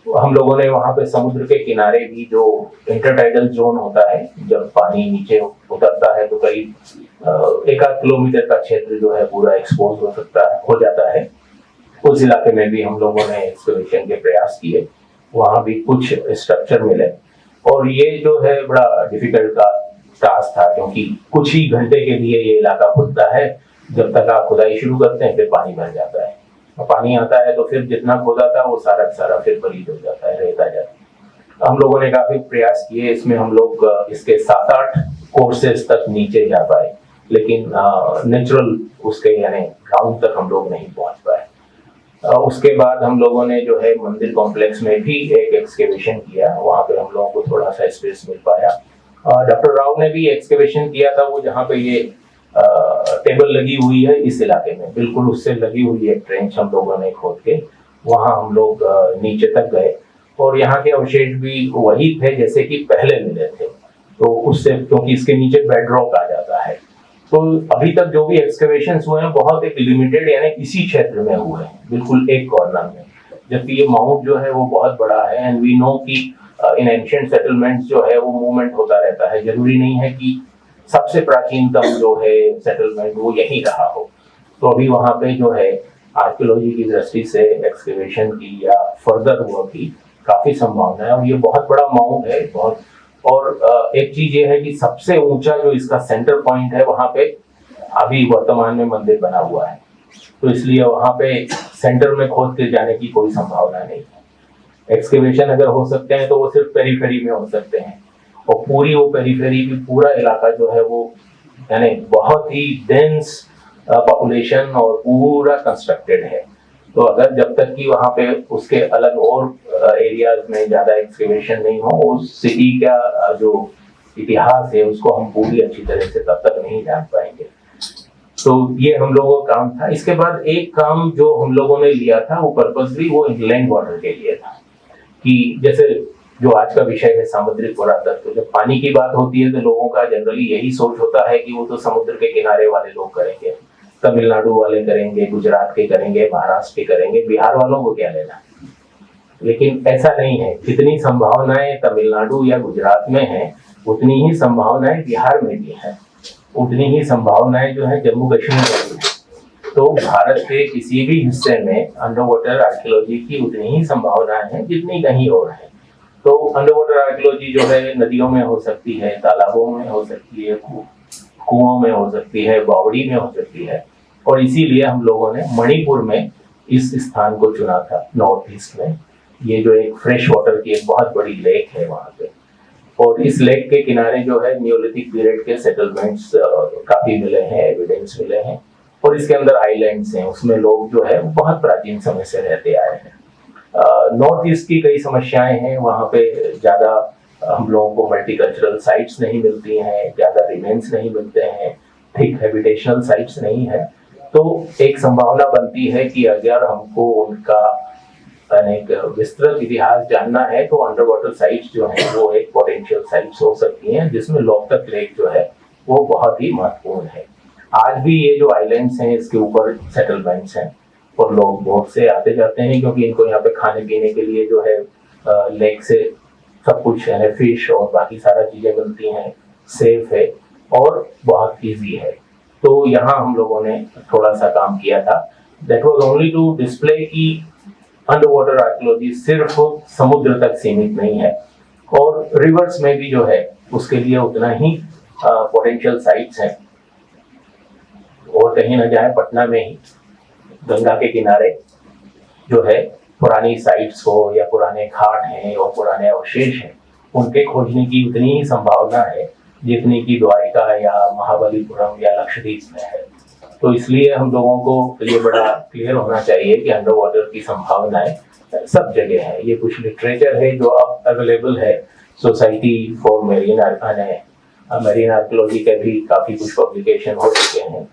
हम लोगों ने वहाँ पे समुद्र के किनारे भी जो इंटरटाइडल जोन होता है, जब पानी नीचे उतरता है तो करीब 1-8 किलोमीटर का क्षेत्र जो है पूरा एक्सपोज हो जाता है। उस इलाके में भी हम लोगों ने एक्सकवेशन के प्रयास किए, वहाँ भी कुछ स्ट्रक्चर मिले। और ये जो है बड़ा डिफिकल्ट का टास्क था, क्योंकि कुछ ही घंटे के लिए ये इलाका खुदता है। जब तक आप खुदाई शुरू करते हैं फिर पानी भर जाता है, और पानी आता है तो फिर जितना खोदा था वो सारा फिर बरीड हो जाता है, रहता जाता है। हम लोगों ने काफी प्रयास किए, इसमें हम लोग इसके 7-8 कोर्सेस तक नीचे जा पाए, लेकिन नेचुरल उसके यानी ग्राउंड तक हम लोग नहीं पहुंच पाए। उसके बाद हम लोगों ने जो है मंदिर कॉम्प्लेक्स में भी एक एक्सकेवेशन किया, वहाँ पे हम लोगों को थोड़ा सा स्पेस मिल पाया। डॉक्टर राव ने भी एक्सकेवेशन किया था, वो जहाँ पे ये टेबल लगी हुई है इस इलाके में, बिल्कुल उससे लगी हुई है ट्रेंच हम लोगों ने खोद के वहाँ हम लोग नीचे तक गए। और यहाँ के अवशेष भी वही थे जैसे कि पहले मिले थे, तो उससे क्योंकि इसके नीचे बेडरॉक आ जाता है। तो अभी तक जो भी एक्सकवेशंस हुए हैं बहुत एक लिमिटेड यानी इसी क्षेत्र में हुए हैं, बिल्कुल एक कॉर्नर में, जबकि ये माउंट जो है वो बहुत बड़ा है। एंड वी नो कि इन एंशिएंट सेटलमेंट्स जो है वो मूवमेंट होता रहता है, जरूरी नहीं है कि सबसे प्राचीनतम जो है सेटलमेंट वो यही रहा हो। तो अभी वहाँ पे जो है आर्कियोलॉजी की दृष्टि से एक्सकवेशन की या फर्दर वर्क की काफी संभावना है। और ये बहुत बड़ा माउंट है बहुत। और एक चीज ये है कि सबसे ऊंचा जो इसका सेंटर पॉइंट है वहां पे अभी वर्तमान में मंदिर बना हुआ है, तो इसलिए वहां पे सेंटर में खोद के जाने की कोई संभावना नहीं है। एक्सकेवेशन अगर हो सकते हैं तो वो सिर्फ पेरीफेरी में हो सकते हैं, और पूरी वो पेरीफेरी भी पूरा इलाका जो है वो यानी बहुत ही डेंस पॉपुलेशन और पूरा कंस्ट्रक्टेड है। तो अगर जब तक कि वहाँ पे उसके अलग और एरियाज में ज्यादा एक्सकेवेशन नहीं हो, उस सिटी का जो इतिहास है उसको हम पूरी अच्छी तरह से तब तक नहीं जान पाएंगे। तो ये हम लोगों का काम था। इसके बाद एक काम जो हम लोगों ने लिया था वो पर्पसली वो इनलैंड वाटर के लिए था, कि जैसे जो आज का विषय है सामुद्रिक पुरातत्व, जब पानी की बात होती है तो लोगों का जनरली यही सोच होता है कि वो तो समुद्र के किनारे वाले लोग करेंगे, तमिलनाडु वाले करेंगे, गुजरात के करेंगे, महाराष्ट्र के करेंगे, बिहार वालों को क्या लेना। लेकिन ऐसा नहीं है। जितनी संभावनाएं तमिलनाडु या गुजरात में है उतनी ही संभावनाएं बिहार में भी है, उतनी ही संभावनाएं जो है जम्मू कश्मीर में भी है। तो भारत के किसी भी हिस्से में अंडर वाटर आर्कियोलॉजी की उतनी ही संभावनाएं हैं जितनी कहीं और है। तो अंडर वाटर आर्कियोलॉजी जो है नदियों में हो सकती है, तालाबों में हो सकती है, कुओं में हो सकती है, बावड़ी में हो सकती है। और इसीलिए हम लोगों ने मणिपुर में इस स्थान को चुना था, नॉर्थ ईस्ट में। ये जो एक फ्रेश वाटर की एक बहुत बड़ी लेक है वहाँ पे, और इस लेक के किनारे जो है नियोलिथिक पीरियड के सेटलमेंट्स काफी मिले हैं, एविडेंस मिले हैं। और इसके अंदर आइलैंड्स हैं, उसमें लोग जो है बहुत प्राचीन समय से रहते आए हैं। नॉर्थ ईस्ट की कई समस्याएं हैं, वहाँ पे ज्यादा हम लोगों को मल्टीकल्चरल साइट्स नहीं मिलती हैं, ज्यादा रिमेन्स नहीं मिलते हैं, ठीक हैबिटेशनल साइट्स नहीं है। तो एक संभावना बनती है कि अगर हमको उनका एक विस्तृत इतिहास जानना है तो अंडर वाटर साइट्स जो है वो एक पोटेंशियल साइट्स हो सकती हैं, जिसमें लोकतक लेक जो है वो बहुत ही महत्वपूर्ण है। आज भी ये जो आइलैंड्स हैं इसके ऊपर सेटलमेंट्स हैं और लोग बोट से आते जाते हैं, क्योंकि इनको यहाँ पे खाने पीने के लिए जो है लेक से सब कुछ है, फिश और बाकी सारा चीजें मिलती हैं, सेफ है और बहुत इजी है। तो यहाँ हम लोगों ने थोड़ा सा काम किया था, that was only to display की अंडर वाटर आर्कियोलॉजी सिर्फ समुद्र तक सीमित नहीं है, और रिवर्स में भी जो है उसके लिए उतना ही पोटेंशियल साइट्स हैं। और कहीं न जाए पटना में ही गंगा के किनारे जो है पुरानी साइट्स हो या पुराने घाट हैं और पुराने अवशेष हैं, उनके खोजने की उतनी ही संभावना है जितनी कि द्वारिका या महाबलीपुरम या लक्षद्वीप में है। तो इसलिए हम लोगों को ये बड़ा क्लियर होना चाहिए कि अंडर वाटर की संभावनाएं सब जगह है। ये कुछ लिटरेचर है जो अब अवेलेबल है, सोसाइटी फॉर मेरीन आर्कियोलॉजी के भी काफी कुछ पब्लिकेशन हो चुके हैं।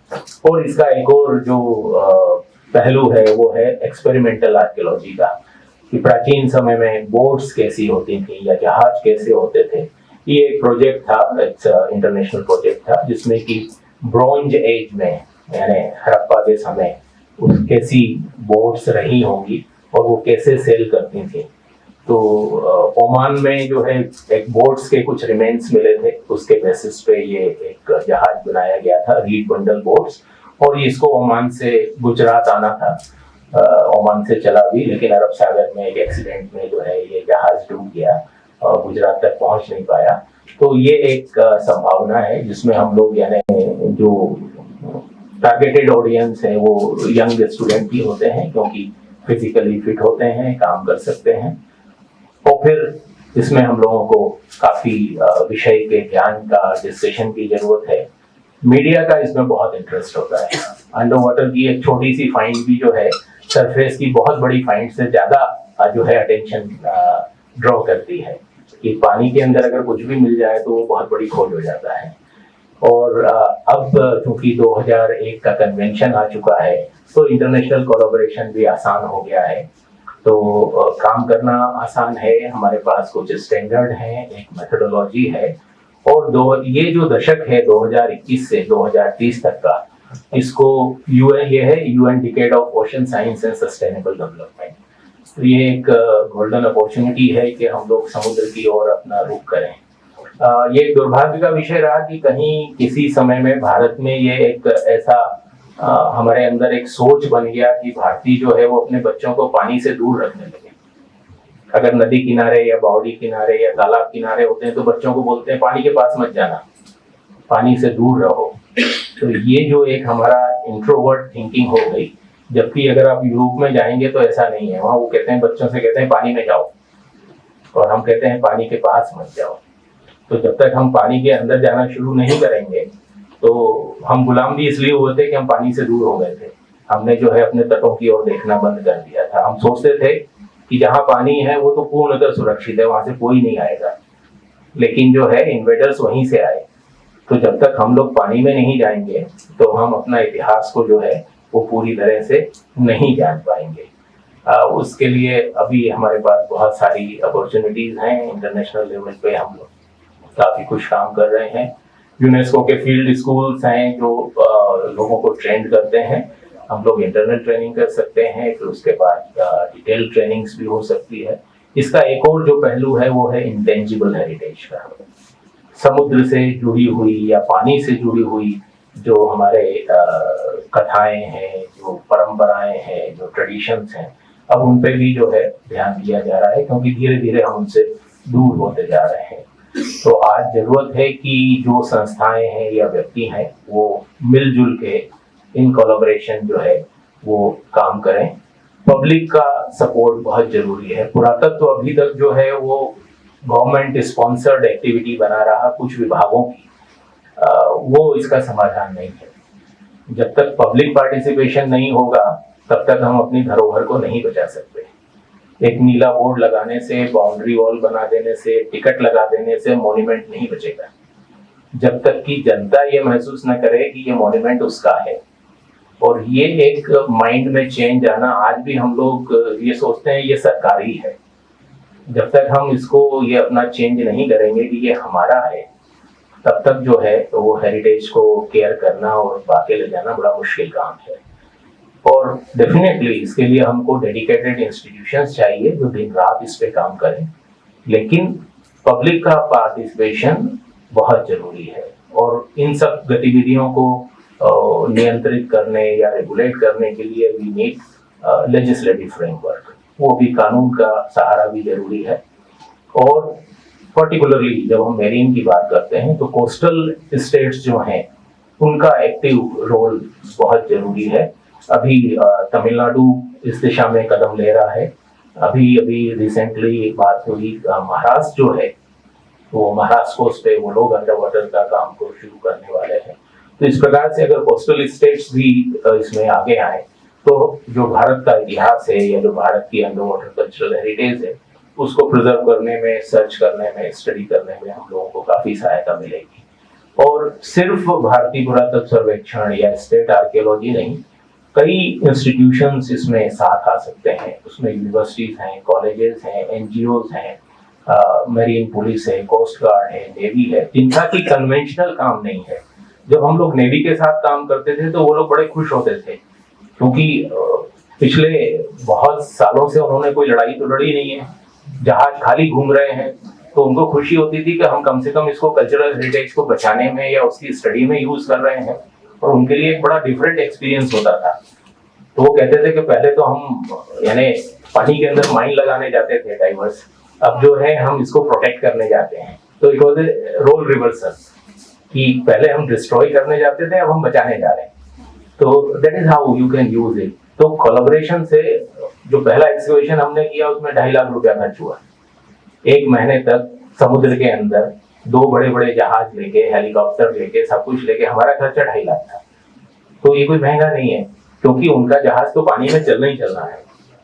और इसका एक और जो पहलू है वो है एक्सपेरिमेंटल आर्कियोलॉजी का, कि प्राचीन समय में बोट्स कैसी होती थी या जहाज कैसे होते थे। ये एक प्रोजेक्ट था, इंटरनेशनल प्रोजेक्ट था, जिसमें कि ब्रॉन्ज एज में यानी हड़प्पा के समय कैसी बोट्स रही होंगी और वो कैसे सेल करती थी। तो ओमान में जो है एक बोट्स के कुछ रिमेन्स मिले थे, उसके बेसिस पे ये एक जहाज बनाया गया था, रीड बंडल बोट्स। और ये इसको ओमान से गुजरात आना था, ओमान से चला भी, लेकिन अरब सागर में एक एक्सीडेंट में जो है ये जहाज डूब गया और गुजरात तक पहुंच नहीं पाया। तो ये एक संभावना है जिसमें हम लोग यानी जो टारगेटेड ऑडियंस है वो यंग स्टूडेंट भी होते हैं, क्योंकि फिजिकली फिट होते हैं, काम कर सकते हैं। और फिर इसमें हम लोगों को काफी विषय के ज्ञान का डिस्कशन की जरूरत है। मीडिया का इसमें बहुत इंटरेस्ट होता है। अंडर वाटर की एक छोटी सी फाइंड भी जो है सरफेस की बहुत बड़ी फाइंड से ज्यादा जो है अटेंशन ड्रॉ करती है, कि पानी के अंदर अगर कुछ भी मिल जाए तो वो बहुत बड़ी खोज हो जाता है। और अब चूंकि 2001 का कन्वेंशन आ चुका है तो इंटरनेशनल कोलैबोरेशन भी आसान हो गया है, तो काम करना आसान है। हमारे पास कुछ स्टैंडर्ड हैं, एक मेथोडोलॉजी है। और ये जो दशक है 2021 से 2030 तक का, इसको UN decade of ocean science and sustainable development. तो ये एक गोल्डन अपॉर्चुनिटी है कि हम लोग समुद्र की ओर अपना रुख करें। ये एक दुर्भाग्य का विषय रहा कि कहीं किसी समय में भारत में ये एक ऐसा हमारे अंदर एक सोच बन गया कि भारतीय जो है वो अपने बच्चों को पानी से दूर रखने लगे। अगर नदी किनारे या बावड़ी किनारे या तालाब किनारे होते हैं तो बच्चों को बोलते हैं पानी के पास मत जाना, पानी से दूर रहो। तो ये जो एक हमारा इंट्रोवर्ट थिंकिंग हो गई। जबकि अगर आप यूरोप में जाएंगे तो ऐसा नहीं है, वहाँ वो कहते हैं बच्चों से कहते हैं पानी में जाओ, और हम कहते हैं पानी के पास मत जाओ। तो जब तक हम पानी के अंदर जाना शुरू नहीं करेंगे तो हम गुलाम भी इसलिए हुए थे कि हम पानी से दूर हो गए थे। हमने जो है अपने तटों की ओर देखना बंद कर दिया था। हम सोचते थे कि जहाँ पानी है वो तो पूर्णतः सुरक्षित है, वहां से कोई नहीं आएगा, लेकिन जो है इन्वेडर्स वहीं से आए। तो जब तक हम लोग पानी में नहीं जाएंगे तो हम अपना इतिहास को जो है वो पूरी तरह से नहीं जान पाएंगे। उसके लिए अभी हमारे पास बहुत सारी अपॉर्चुनिटीज हैं। इंटरनेशनल लेवल पे हम लोग काफी कुछ काम कर रहे हैं। यूनेस्को के फील्ड स्कूल्स हैं जो लोगों को ट्रेंड करते हैं। हम लोग इंटरनल ट्रेनिंग कर सकते हैं, फिर उसके बाद डिटेल ट्रेनिंग्स भी हो सकती है। इसका एक और जो पहलू है वो है इंटेंजिबल हेरिटेज का। समुद्र से जुड़ी हुई या पानी से जुड़ी हुई जो हमारे कथाएं हैं, जो जो परंपराएं हैं, जो ट्रेडिशंस हैं, अब उन पे भी जो है ध्यान दिया जा रहा है, क्योंकि धीरे धीरे हम उनसे दूर होते जा रहे हैं। तो आज जरूरत है कि जो संस्थाएं हैं या व्यक्ति हैं वो मिलजुल के इन कोलैबोरेशन जो है वो काम करें। पब्लिक का सपोर्ट बहुत जरूरी है। पुरातत्व अभी तक जो है वो गवर्नमेंट स्पॉन्सर्ड एक्टिविटी बना रहा कुछ विभागों की, वो इसका समाधान नहीं है। जब तक पब्लिक पार्टिसिपेशन नहीं होगा तब तक हम अपनी धरोहर को नहीं बचा सकते। एक नीला बोर्ड लगाने से, बाउंड्री वॉल बना देने से, टिकट लगा देने से मॉन्यूमेंट नहीं बचेगा। जब तक कि जनता ये महसूस न करे कि ये मॉन्यूमेंट उसका है, और ये एक माइंड में चेंज आना, आज भी हम लोग ये सोचते हैं ये सरकारी है। जब तक हम इसको ये अपना चेंज नहीं करेंगे कि ये हमारा है, तब तक जो है वो हेरिटेज को केयर करना और आगे ले जाना बड़ा मुश्किल काम है। और डेफिनेटली इसके लिए हमको डेडिकेटेड इंस्टीट्यूशंस चाहिए जो दिन रात इस पे काम करें, लेकिन पब्लिक का पार्टिसिपेशन बहुत जरूरी है। और इन सब गतिविधियों को नियंत्रित करने या रेगुलेट करने के लिए वी नीड लेजिस्लेटिव फ्रेमवर्क, वो भी कानून का सहारा भी जरूरी है। और पर्टिकुलरली जब हम मेरीन की बात करते हैं तो कोस्टल स्टेट्स जो हैं उनका एक्टिव रोल बहुत जरूरी है। अभी तमिलनाडु इस दिशा में कदम ले रहा है। अभी रिसेंटली बात हुई, महाराष्ट्र जो है वो महाराष्ट्र कोस्ट पे वो लोग अंडर वाटर का काम को शुरू करने वाले हैं। तो इस प्रकार से अगर कोस्टल स्टेट्स भी इसमें आगे आए तो जो भारत का इतिहास है या जो भारत की अंडर वाटर कल्चरल हेरिटेज है उसको प्रिजर्व करने में, सर्च करने में, स्टडी करने में हम लोगों को काफी सहायता मिलेगी। और सिर्फ भारतीय पुरातत्व सर्वेक्षण या स्टेट आर्कियोलॉजी नहीं, कई इंस्टीट्यूशंस इसमें साथ आ सकते हैं। उसमें यूनिवर्सिटीज हैं, कॉलेजेस हैं, एनजीओज हैं, मेरीन पुलिस है, कोस्ट गार्ड है, नेवी है, जिनका की कन्वेंशनल काम नहीं है। जब हम लोग नेवी के साथ काम करते थे तो वो लोग बड़े खुश होते थे, क्योंकि पिछले बहुत सालों से उन्होंने कोई लड़ाई तो लड़ी नहीं है, जहाज खाली घूम रहे हैं, तो उनको खुशी होती थी कि हम कम से कम इसको कल्चरल हेरिटेज को बचाने में या उसकी स्टडी में यूज कर रहे हैं। और उनके लिए एक बड़ा डिफरेंट एक्सपीरियंस होता था। तो वो कहते थे कि पहले तो हम यानी पानी के अंदर माइन लगाने जाते थे डाइवर्स, अब जो है हम इसको प्रोटेक्ट करने जाते हैं। तो it was a role reversal कि पहले हम डिस्ट्रॉय करने जाते थे, अब हम बचाने जा रहे हैं। तो that is how you can use it. तो कोलैबोरेशन से जो पहला एक्सकवेशन हमने किया उसमें 2.5 लाख रुपया खर्च हुआ। 1 महीने तक समुद्र के अंदर 2 बड़े बड़े जहाज लेके, हेलीकॉप्टर लेके, सब कुछ लेके हमारा खर्चा 2.5 लाख था। तो ये कोई महंगा नहीं है, क्योंकि उनका जहाज तो पानी में चलना ही चलना है,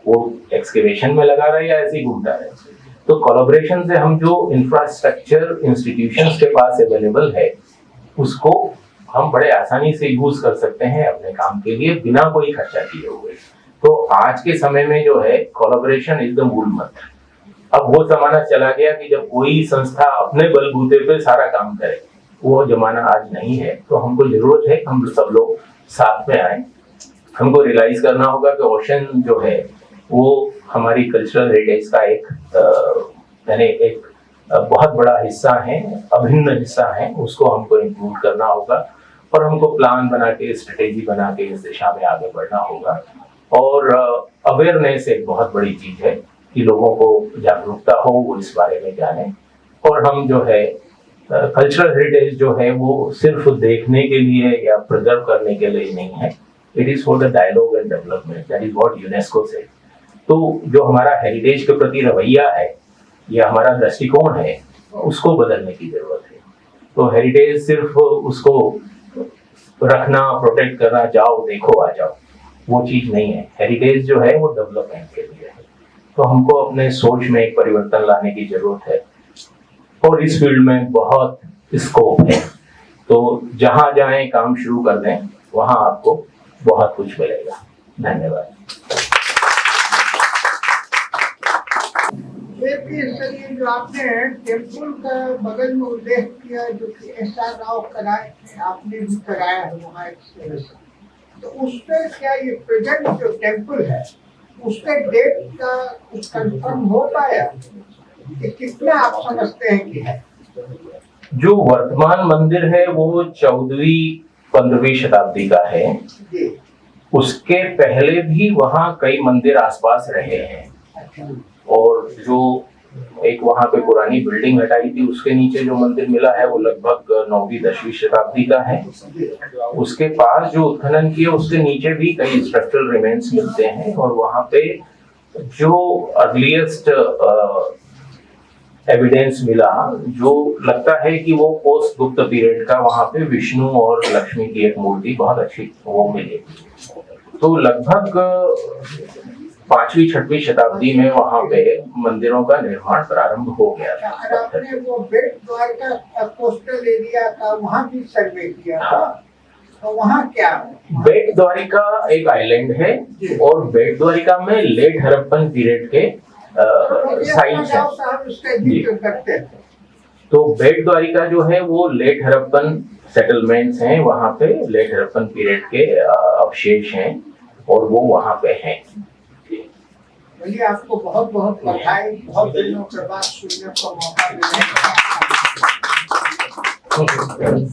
वो एक्सकेवेशन में लगा रहे या ऐसे ही घूमता रहे। तो कोलैबोरेशन से हम जो इंफ्रास्ट्रक्चर इंस्टीट्यूशंस के पास अवेलेबल है उसको हम बड़े आसानी से यूज कर सकते हैं अपने काम के लिए, बिना कोई खर्चा किए हुए। तो आज के समय में जो है कोलैबोरेशन इज द मूल मंत्र। अब वो जमाना चला गया कि जब कोई संस्था अपने बलबूते पे सारा काम करे, वो जमाना आज नहीं है। तो हमको जरूरत है हम सब लोग साथ में आए। हमको रियलाइज करना होगा कि ओशन जो है वो हमारी कल्चरल हेरिटेज का एक बहुत बड़ा हिस्सा है, अभिन्न हिस्सा है। उसको हमको इंक्लूड करना होगा और हमको प्लान बना के, स्ट्रेटेजी बना के इस दिशा में आगे बढ़ना होगा। और अवेयरनेस एक बहुत बड़ी चीज है कि लोगों को जागरूकता हो, वो इस बारे में जाने। और हम जो है कल्चरल हेरिटेज जो है वो सिर्फ देखने के लिए या प्रिजर्व करने के लिए नहीं है, it is for the dialogue and development, that is what UNESCO से। तो जो हमारा हेरिटेज के प्रति रवैया है या हमारा दृष्टिकोण है उसको बदलने की जरूरत है। तो हेरिटेज सिर्फ उसको रखना, प्रोटेक्ट करना, जाओ देखो आ जाओ, वो चीज नहीं है। हेरिटेज जो है वो डेवलपमेंट के लिए है। तो हमको अपने सोच में एक परिवर्तन लाने की जरूरत है और इस फील्ड में बहुत स्कोप है। तो जहां जाएं, काम शुरू कर दें, वहां आपको बहुत कुछ मिलेगा। धन्यवाद। ये जो आपने टेम्पल का बगल में उल्लेख किया, जो कि SR राव कराए थे, आपने भी कराया है वहाँ एक, तो उसमें क्या ये प्रेजेंट जो टेम्पल है उसके डेट का कुछ कंफर्म हो पाया कि कितना आप समझते हैं कि है? जो वर्तमान मंदिर है वो 14वीं 15वीं शताब्दी का है। उसके पहले भी वहाँ कई मंदिर आसपास रहे हैं, अच्छा, और जो एक वहाँ पे पुरानी बिल्डिंग हटाई थी उसके नीचे जो मंदिर मिला है वो लगभग 9वीं 10वीं शताब्दी का है। उसके पास जो उत्खनन किया उसके नीचे भी कई स्ट्रक्चरल रिमेन्स मिलते हैं, और वहाँ पे जो अर्लीस्ट एविडेंस मिला, जो लगता है कि वो पोस्ट गुप्त पीरियड का, वहाँ पे विष्णु और लक्ष्मी की एक मूर्ति बहुत अच्छी वो मिली। तो लगभग 5वीं 6वीं शताब्दी में वहाँ पे मंदिरों का निर्माण प्रारंभ हो गया था। और आपने वो बेट द्वारका कोस्टल एरिया का वहाँ भी सर्वे किया था, तो वहाँ क्या? बेट द्वारिका एक आइलैंड है, और बेट द्वारिका में लेट हड़प्पन पीरियड के साइट्स हैं। साहब उसका जिक्र करते थे। तो बेट द्वारिका जो है वो लेट हड़प्पन सेटलमेंट्स हैं, वहाँ पे लेट हड़प्पन पीरियड के अवशेष हैं, और वो वहाँ पे हैं। चलिए, आपको बहुत बहुत बधाई, बहुत दिनों के बाद सुनने को मौका मिला।